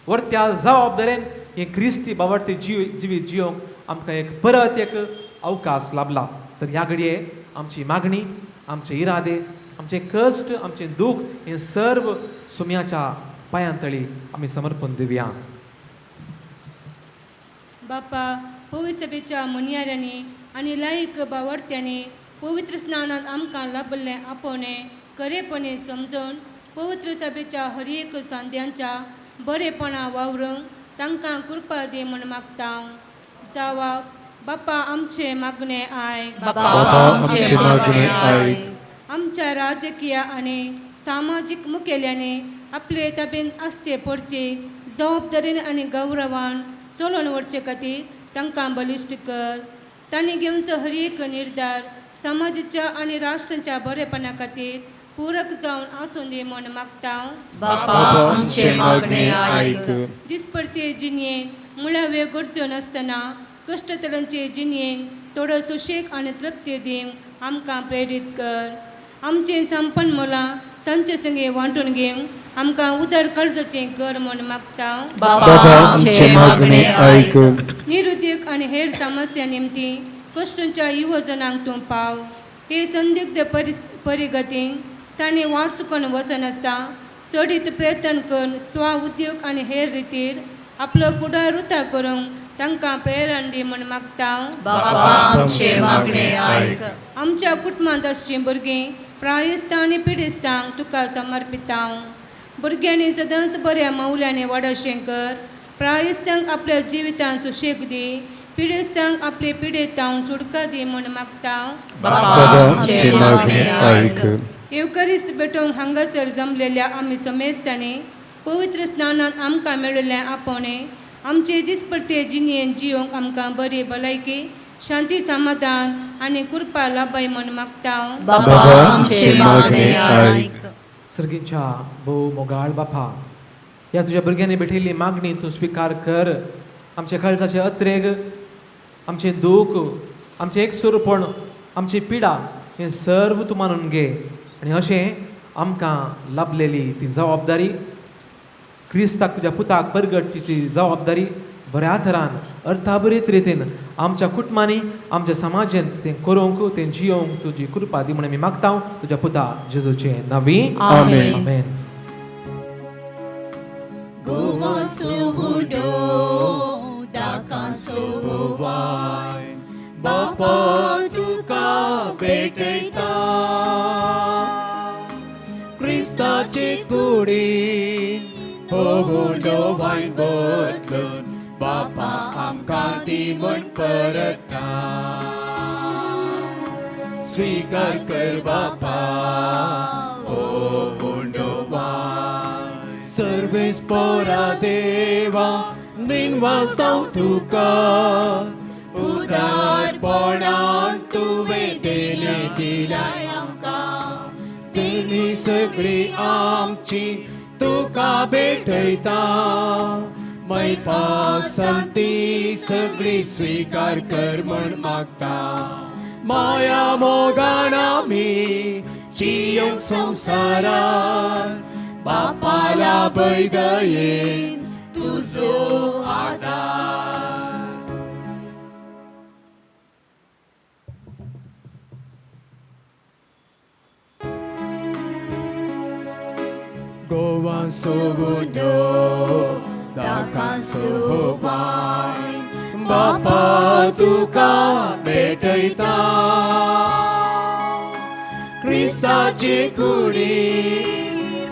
वर्त्या जबाबदारेन हे क्रिस्ती बावडते जिवीत जियोंक आमकां एक परत एक अवकाश लाभला. तर ह्या घडये आमची मागणी आमचे इरादे आमचे कश्ट आमचे दूख हे सर्व सुमयाच्या पांयांतळी आमी समर्पण दिवया. बापा पवित्र सभेच्या मुनियाऱ्यांनी आनी लायक बावडत्यांनी पवित्र स्नानांत आमकां लाभल्लें आपोवणे खरेपणी समजून पवित्र सभेच्या हर एक सांद्यांच्या बरेपणा वावरूंक तांकां कृपा दी म्हूण मागता. जावा बापा आमचे मागणे आमच्या राजकीय आनी सामाजीक मुखेल्यांनी आपले ताब्यान आसचे पडचे जबाबदारीन आनी गौरवान चलोवन वचचे खातीर तांकां बलिश्ट कर. तांणी घेवचो हर एक निर्धार समाजाच्या आनी राष्ट्रांच्या बरेपणा खातीर पूरक जावन आसूं दी म्हूण मागता. दिसपरते जिणयेन मुळावे गरजो नासतना कश्टतरांचे जिणयेन थोडो सुशेग आनी तृप्ती दिवंक आमकां प्रेरीत कर. आमचे संपन्नमोलां तांचे संगे वांटून घेवंक आमकां उदर काळजाचें कर म्हूण मागता. निरुद्योग आनी हेर समस्या निमती कश्टांच्या युवजनांक तूं पाव. हे संदिग्ध परिगतींक तांणी वाट चुकोवन वचनासता सडीत प्रयत्न करून स्व उद्योग आनी हेर रितीर आपलो फुडार रुता करूंक तांकां प्रेरण दी म्हूण मागता. आमच्या कुटुंबांत आसचीं भुरगीं प्रायस्तां आनी पिडेस्तांक तुका समर्पिता. भुरग्यांनी सदांच बऱ्या मौल्यांनी वाडशें कर. प्रायस्तांक आपल्या जिवितांत सुशेग दी. पिडेस्तांक आपले पिडेतांक सुटका दी म्हूण मागता. येवकरिस्त भेटोवंक हांगासर जमलेल्या आमी समेस्तांनी पवित्र स्नानांत आमकां मेळिल्लें आपोवणे आमचे दिसपरते जिणयेन जियोंक आमकां बरी भलायकी शांती समाधान आनी कृपा लाभय म्हूण मागता. सर्गींच्या भोव मोगाळ बापा ह्या तुज्या भुरग्यांनी भेटयल्ली मागणी तूं स्विकार कर. आमचे काळजाचे अत्रेग आमचे दूख आमचे एकसुरपण आमची पिडा हें सर्व तूं मानून घे आनी अशें आमकां लाभलेली ती जबाबदारी क्रिस्ताक तुज्या पुताक परगटची जबाबदारी बऱ्या तरान अर्थाबरीत रितीन आमच्या कुटुंबांनी आमच्या समाजांत तें करूंक तें जियोंक तुजी कृपा दी म्हणून आमी मागता तुज्या पुता जेजूचे नांवी आमेन. बापा तुका भेटयता क्रिस्ताचे कुडीन होवून वायन बदलून बापा आमकां ती म्हण परता. स्वीकार कर बापा ओ मुंडो वायन सर्वेस पोरा देवा निनवा जावं तुका उदारपणान तुवें दिलें दिलाय आमकां. तेणी सगळी आमची तुका भेटयता. मैपा संती सगळी स्वीकार कर म्हण मागता. माया मोगान आमी जियोंक संवसारांत बापाला पळय दयेन तुजो आदार. गोवांचो गुंडो दाकांचो बाय बापा तुका भेटयता. क्रिस्ताचे कुडी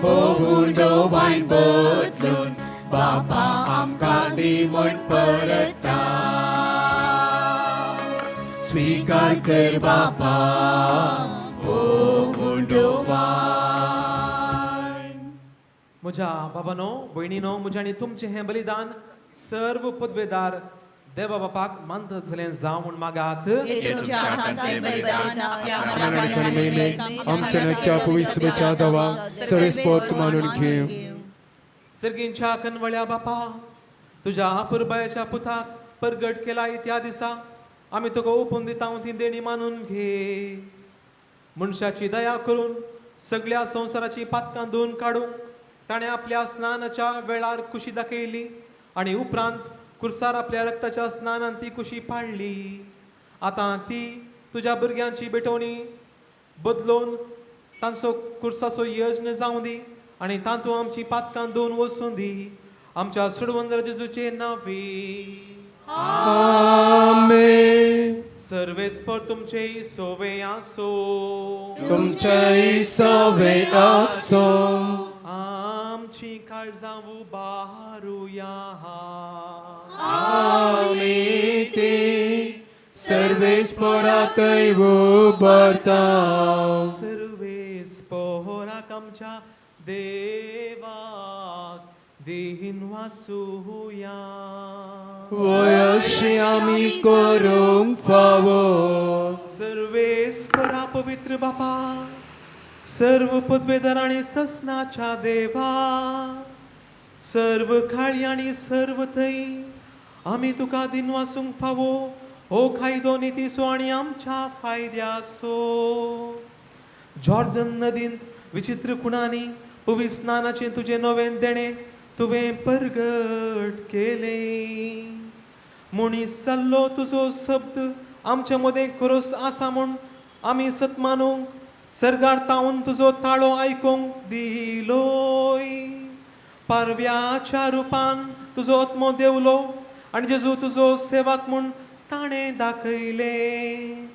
हो गुंडो वायन बदलून बापा आमकां दी म्हण परता. स्वीकार कर बापा हो गुंडो वायन. म्हज्या बाबानो भयणीनो, म्हजें आनी तुमचें हें बलिदान सर्व पदवेदार देवा बापाक मानत जालें जावं म्हूण मागात. आमच्या नक्या पवित्र दवा सर्वेस्पोत मानून घेव. सर्गींच्या कनवळ्या बापा, तुज्या पुरबायाच्या पुताक परगट केला त्या दिसा आमी तुका ओपून दिता ती देणी मानून घे. मनशाची दया करून सगळ्या संवसाराची पातकां धुवन काडूंक ताणें आपल्या स्नानाच्या वेळार कुशी दाखयली आनी उपरांत कुर्सार आपल्या रक्ताच्या स्नानान ती कुशी पाडली. आतां ती तुज्या भुरग्यांची भेटवणी बदलून तांचो कुर्साचो यज्ञ जावं दी आनी तातूंत आमची पातकां धुवन वचून दी. आमच्या सुडवंदर जेजूचे नांवी. आमेन. सर्वेस्पर तुमचे सोवे आसो. तुमचे सवे आसो. आमची काळजां उबारुया. आमी ते सर्वेस्परातय उबारता. सर्वेस्पराक आमच्या देवाक देहीन वासुया. वयशी आमी करूंक फावो. सर्वेस्परा पवित्र बापा, सर्व पदवेदार आनी ससनाच्या देवा, सर्व खाळी आनी सर्व थंय आमी तुका दिन वासूंक फावो हो खायदो नितीसो आनी आमच्या फायद्यासो. जॉर्दन नदींत विचित्र खुणांनी पवित्र स्नानाचें तुजें नवें देणें तुवें परगट केलें. मुणीस जाल्लो तुजो शब्द आमचे मदें खरोस आसा म्हूण आमी सतमानूंक सर्गार तावून तुजो ताळो आयकूंक दिलोय. पारव्याच्या रुपान तुजो आत्मो देवलो आनी जेजू तुजो सेवाक म्हूण ताणें दाखयलें.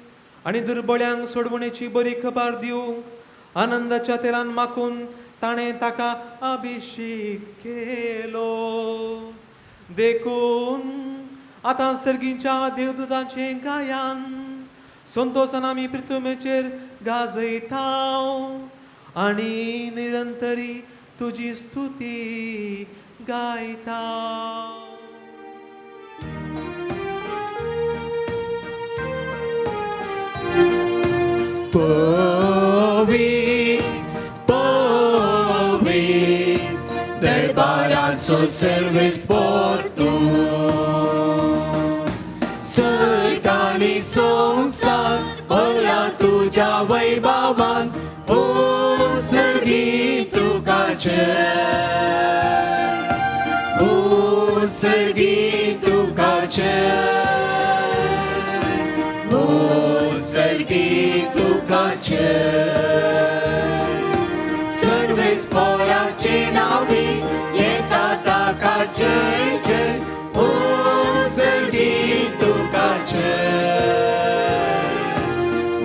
आनी दुर्बळ्यांक सोडवणेची बरी खबर दिवंक आनंदाच्या तेलान माखून ताणें ताका अभिषेक केलो. देखून आतां सर्गीच्या देवदूतांचें गायन संतोशान आमी पृथ्वीचेर गाजयता आनी निरंतरी तुजी स्तुती गायता. Povi, dărbaranțo servis portu. Sărcani sonsar, bola tuja vaibavan, o sărghitu ca cer. O sărghitu ca cer. O sărghitu ca cer. सर्वे स्पोराचे नावी येता का जय जय. ओ सर्गी तुका जय.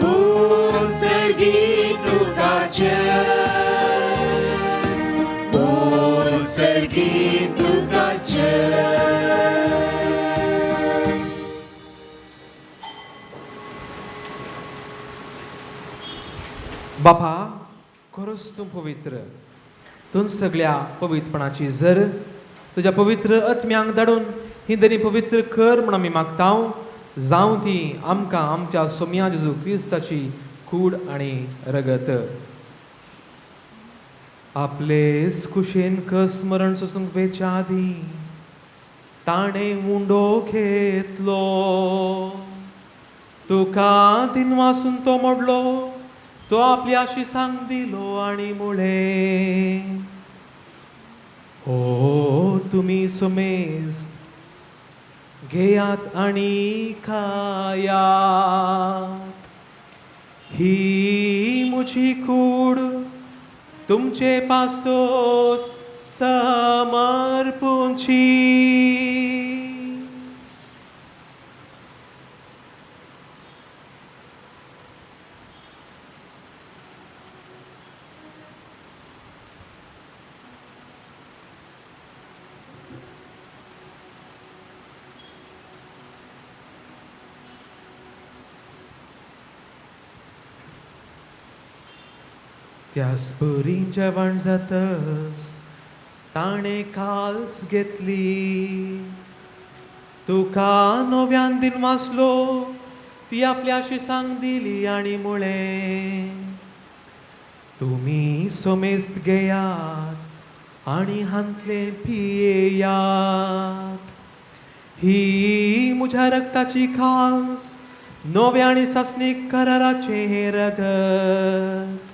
ओ सर्गी तुका जय. ओ सर्गी तुका जय. बापा, खरोच तूं पवित्र. तूं सगळ्या पवित्रपणाची झर तुज्या पवित्र आत्म्यांक धाडून ही दरी पवित्र कर म्हूण आमी मागता. जावं ती आमकां आमच्या सोम्या जेजू क्रिस्ताची कूड आनी रगत. आपले कुशेन स्मरण सोसूंक वेच्या आदी ताणें उंडो घेतलो. तुका दिन वासून तो मोडलो तो आपल्या आशिसांक दिलो आनी मुळे हो तुमी सुमेस्त घेयात आनी खायात ही मुझी कूड तुमचे पासोत समर्पूंची. त्याच बरी जेवण जातस ताणे काल्स घेतली तुका नव्यान दिन वाचलो ती आपल्या आशिसांक दिली आनी मुळे तुमी सोमेस्त घेयात आनी हांतले पियेयात ही म्हज्या रक्ताची खास नव्या आनी सासणीक कराराचे हे रगत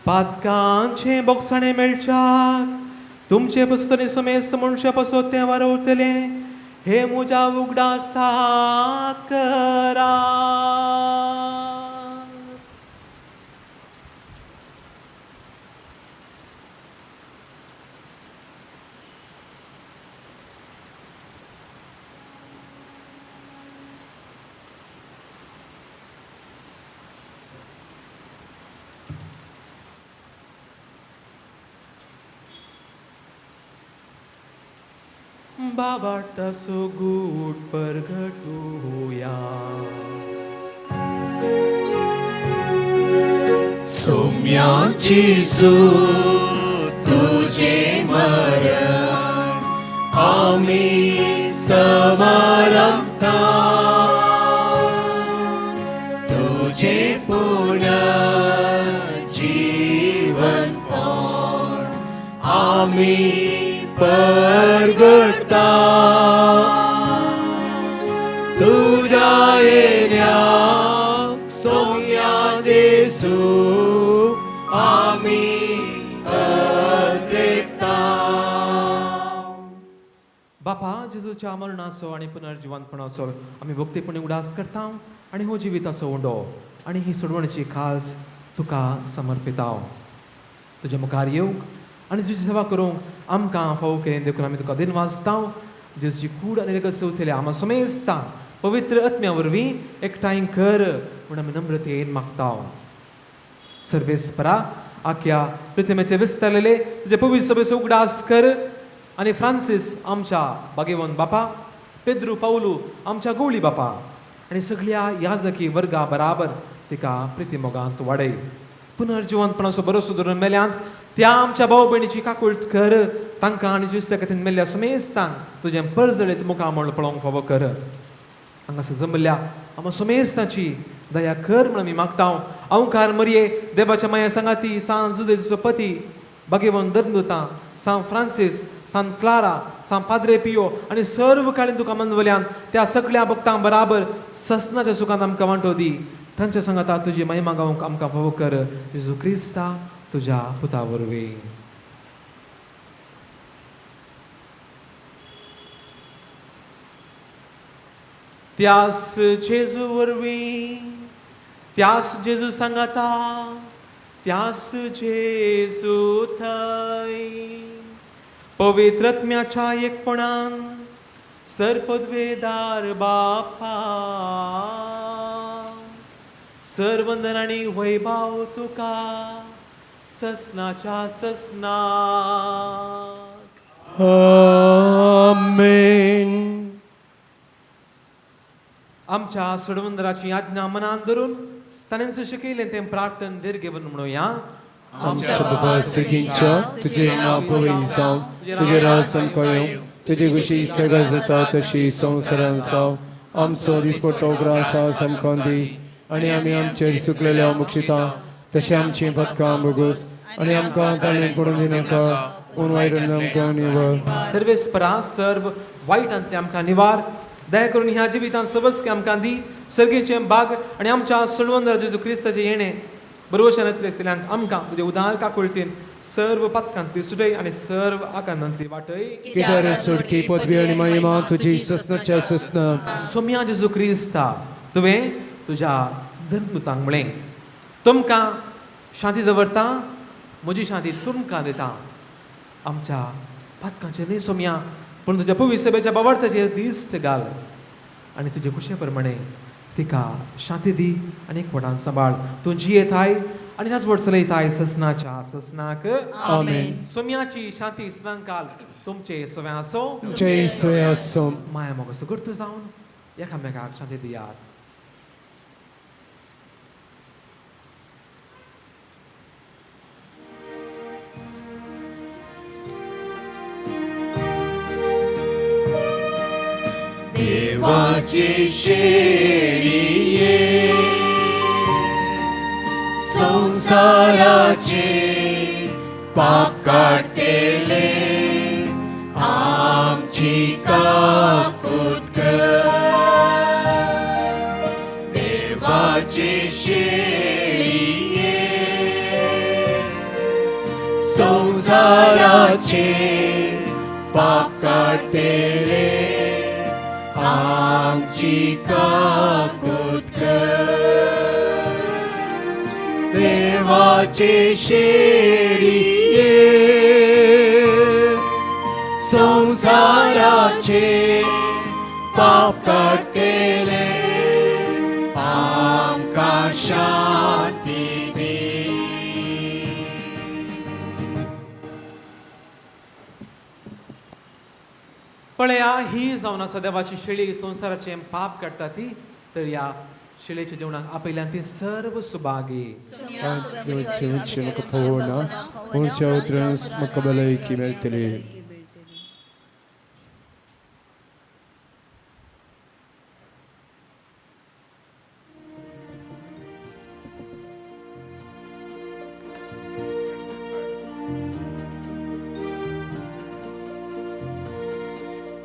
पातकांचे बोगसाणे मेळच्याक तुमचे पसतने समेस्त मनशा पसत ते वारवतले हे म्हज्या उगडासा करा. बाबाटा सो गूट परगटूया सोम्याची सूत तुझे मरण आम्ही समरमता तुझे पुनर्जीवन आम्ही परगटता तुझ्या येण्याक सोया जेसू आम्ही अद्रेकता. बापा जेजूच्या मरणाचो आनी पुनर्जीवनपणाचो आमी भक्तीपणी उडास करता आनी हो जिविताचो उंडो आनी ही सोडवणीची खास तुका समर्पिता. तुजे मुखार येवंक आनी तुजी सेवा करूंक आमकां फावो केलें देखून आमी तुका दिन वाजता. जेजूची कूड आनी रगत चवथेले आमा समेस्ता पवित्र आत्म्या वरवीं एकठांय कर म्हूण आमी नम्रतेन मागता. सर्वेस्परा आख्या पृथ्वीचे विस्तारलेले तुजे पवित्र सभेचो उगडास कर आनी फ्रांसीस आमच्या बागेवन बापा पेद्रू पावलू आमच्या गवळी बापा आनी सगळ्या याजकी वर्गा बराबर तिका प्रिती मोगांत वाडय. पुनर्जीवनपणाचो भरोसो धरून मेल्यांत त्या आमच्या भाव भयणीची काकुळट कर तांकां आनी ज्युस्त्या खातीर मेल्ल्या सुमेस्तांक तुजें परजळीत मुखार म्हण पळोवंक फावो कर. हांगासर जमल्या आमच्या सुमेस्ताची दया कर म्हण आमी मागता. अवकार मरये देवाच्या माया सांगाती सांत जुदेचो पती बागेवन दरदूतां सांत फ्रांसीस सांत क्लारा सांत पाद्रे पियो आनी सर्व काळीन तुका मनवल्यान त्या सगळ्या भक्तांक बराबर ससनाच्या सुखांत आमकां वांटो दी. तांच्या सांगाता तुजी महिमा गावंक आमकां फावो कर. जेजू क्रिस्ता तुज्या पुता वरवीं. त्यास जेजू वरवीं त्यास जेजू सांगाता त्यास जेजू थंय पवित्र आत्म्याच्या एकपणान सर्पद्वेदार बापा सर्वंदन आनी वैभव तुका ससनाच्या ससनाक. आमेन. आमच्या सोडवंदराची आज्ञा मनान धरून ताणें शिकयलें तें प्रार्थन दीर घेवन म्हणुया. आमच्या बाबा सगळींच्या तुझे नाव पवित्र जावं तुझे राज संपयो तुझे कुशी सगळं जाता तशी संवसारान जावं. आमचो दिसपडटो ग्रास आमकां दी आनी आमी आमचेर चुकलेल्या मुक्षिता तशें आमची पथकां बगूस आनी आमकां ताणें पडून दिनाका पूण वायटून आमकां निवड. सर्वेस्परा सर्व वायटांतले आमकां निवार. दया करून ह्या जिवितांत सबस आमकां दी सर्गेचें बाग आनी आमच्या सोडवंदर जेजू क्रिस्ताचें येणें बरोवशांतल्यान आमकां तुजे उदार काकुळतीन सर्व पथकांतली सुटय आनी सर्व आकांतांतली वाटय कितें सोडकी पदवी आनी महिमा तुजी सस्नच्या सस्न सोम्या जेजू क्रिस्ता तुवें तुज्या धर्मदुतांक म्हळें तुमकां शांती दवरता म्हजी शांती तुमकां दिता आमच्या पथकांचेर न्ही सोम्या पूण तुज्या पवित्र सभेच्या बाबर्थाचेर दिश्ट घाल आनी तुजे कुशे प्रमाणे तिका शांती दी आनी एकवटान सांबाळ तूं जियेताय आनी ताच व्हड चलयताय ससनाच्या ससनाक आमेन सोम्याची शांती सदांकाल तुमचे सव्या आसो जय सोया सोम माया मोग सुगुर्त जावन एकामेकाक शांती दियात देवाची शेळिये संसाराचे पाप काढतेले आमची काकूत कर देवाची शेळिये संसाराचे पाप काढतेले आमची काकूत कर देवाचे शेळिये संसाराचे पाप काढतेले आमकां शांती दे पळया ही जावन आसा देवाची शेळी संसाराचे पाप काडटा ती तर ह्या शेळयेच्या जेवणाक आपयल्यान ती सर्व सुभागी पूर्ण पुढच्या उतरस म्हाका भलायकी मेळटली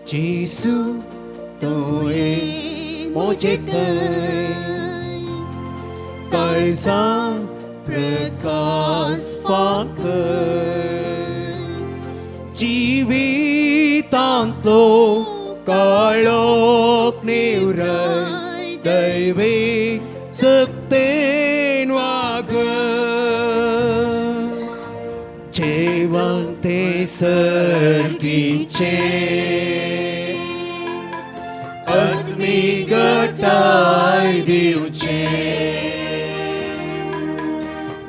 जेसू तुवें म्हजें काळजां प्रकाश फांकर जिवितांतलो काळोख निवराय दैवी सक्तेन वागर जेवण ते सर्गीचे अग्नी गटाय दिवचे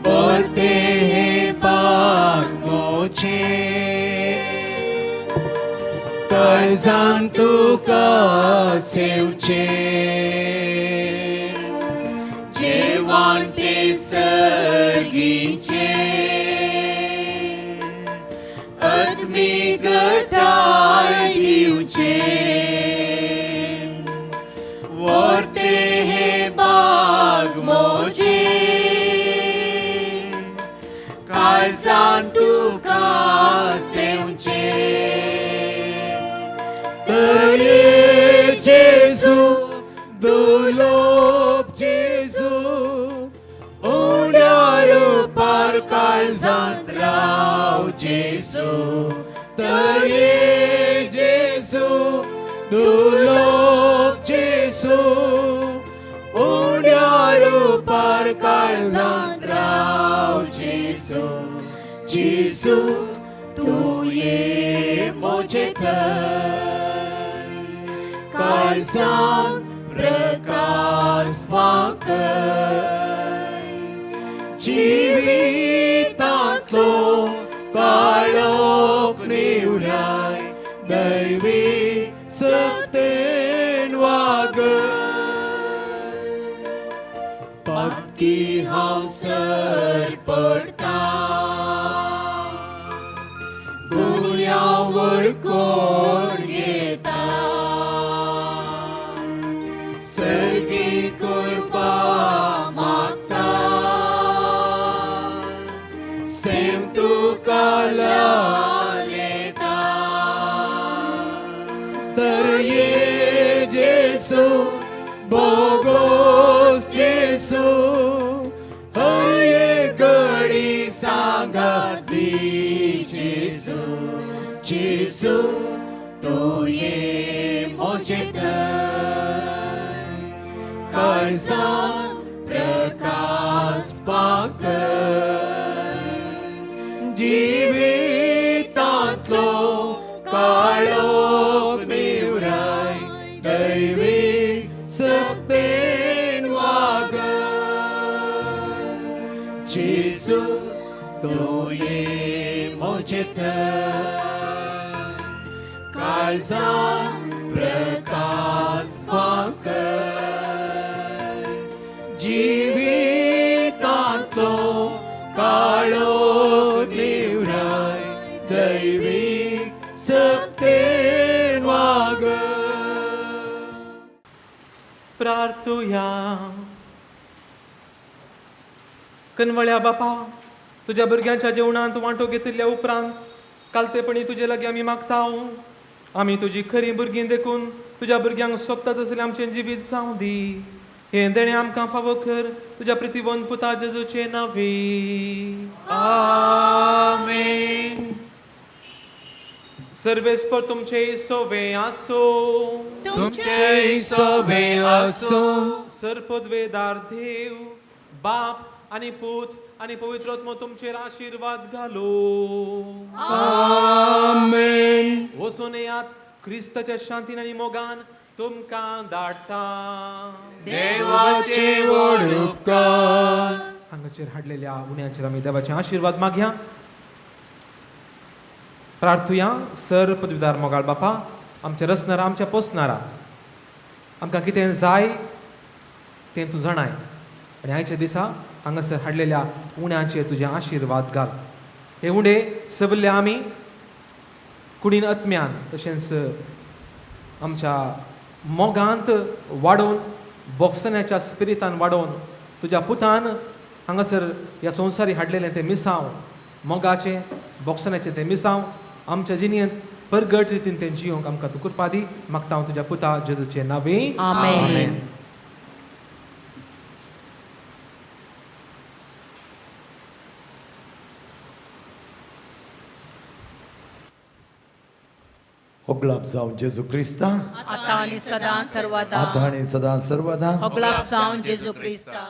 बरते हे पागमोचे काळजान तुका सेवचे जेवण ते सर्गीचे अग्नी गटाय दिवचे वर्ते हे बाग मोजे काळजान तुका सेवचे तर ये जेजू दुलोप जेजू उड्यार पार काळजांत राव जेजू तर ये जेजू दुलोप जेजू उड्यार पार काळजांत राव जेजू जेजू तूं ये म्हजें घर काळजांत प्रकाश फांकर जिवितांतलो काळोख निवराय दैवी सक्तेन वागर पत्की हांव सर पडटा गुन्यांव वळखून घेता सर्गी करपा मागता सेव तुका लेता तर ये जेसू बोगोस जेसू हर ये जेसू तो ये मोचे काळजात प्रकाश पाकर जिवितांतलो काळोख निवराय दैवी सक्तेन वाग जेसू तो ये मोचे काळजात प्रकाश पाकर जिवितांतलो काळोख निवराय दैवी सक्तेन वाग प्रार्थुया. कनवळ्या बापा, तुझ्या भुरग्यांच्या जेवणांत वांटो घेतिल्ल्या उपरांत कालतेपणी तुजे लागीं आमी मागताव. आमी तुजी खरी भुरगीं देखून तुज्या भुरग्यांक सोबता तसलें आमचें जिवीत जावं दी. हें देणें आमकां फावो कर तुज्या प्रतिवंत पुता जेजूचे नांवी. आमेन. सर्वेस्पर तुमचे सोवे आसो. तुमचे सोबे आसो. सर्पद्वेदार देव बाप आनी पूत आनी पवित्र आत्मो तुमचेर आशीर्वाद घालो. आमेन. वचून येयात क्रिस्ताच्या शांतीन आनी मोगान तुमकां धाडटा. देवाचे व्हड उपकार. हांगाचेर हाडलेल्या उण्याचेर आमी देवाचे आशीर्वाद मागया. प्रार्थुया. सर पदवीदार मोगाळ बापा, आमच्या रचणारा आमच्या पोसणारा आमकां कितें जाय तें तूं जाणाय आनी आयच्या दिसा हांगासर हाडलेल्या उण्याचेर तुजे आशीर्वाद घाल. हे उणे सगळे आमी कुडीन आत्म्यान तशेंच आमच्या मोगांत वाडोवन बोगसण्याच्या स्पिरितान वाडोवन तुज्या पुतान हांगासर ह्या संवसारी हाडलेलें तें मिसांव मोगाचें बोगसण्याचें तें मिसांव आमच्या जिणेंत परगट रितीन तें जियोंक आमकां तूं कृपा दी. मागता हांव तुज्या पुता जेजूचे नांवी. आमेन. होगलाप जावं जेजू क्रिस्ता. आता आणि सदां सर्वदा. आता आणि सदां सर्वदा. होगलाप जावं जेजू क्रिस्ता.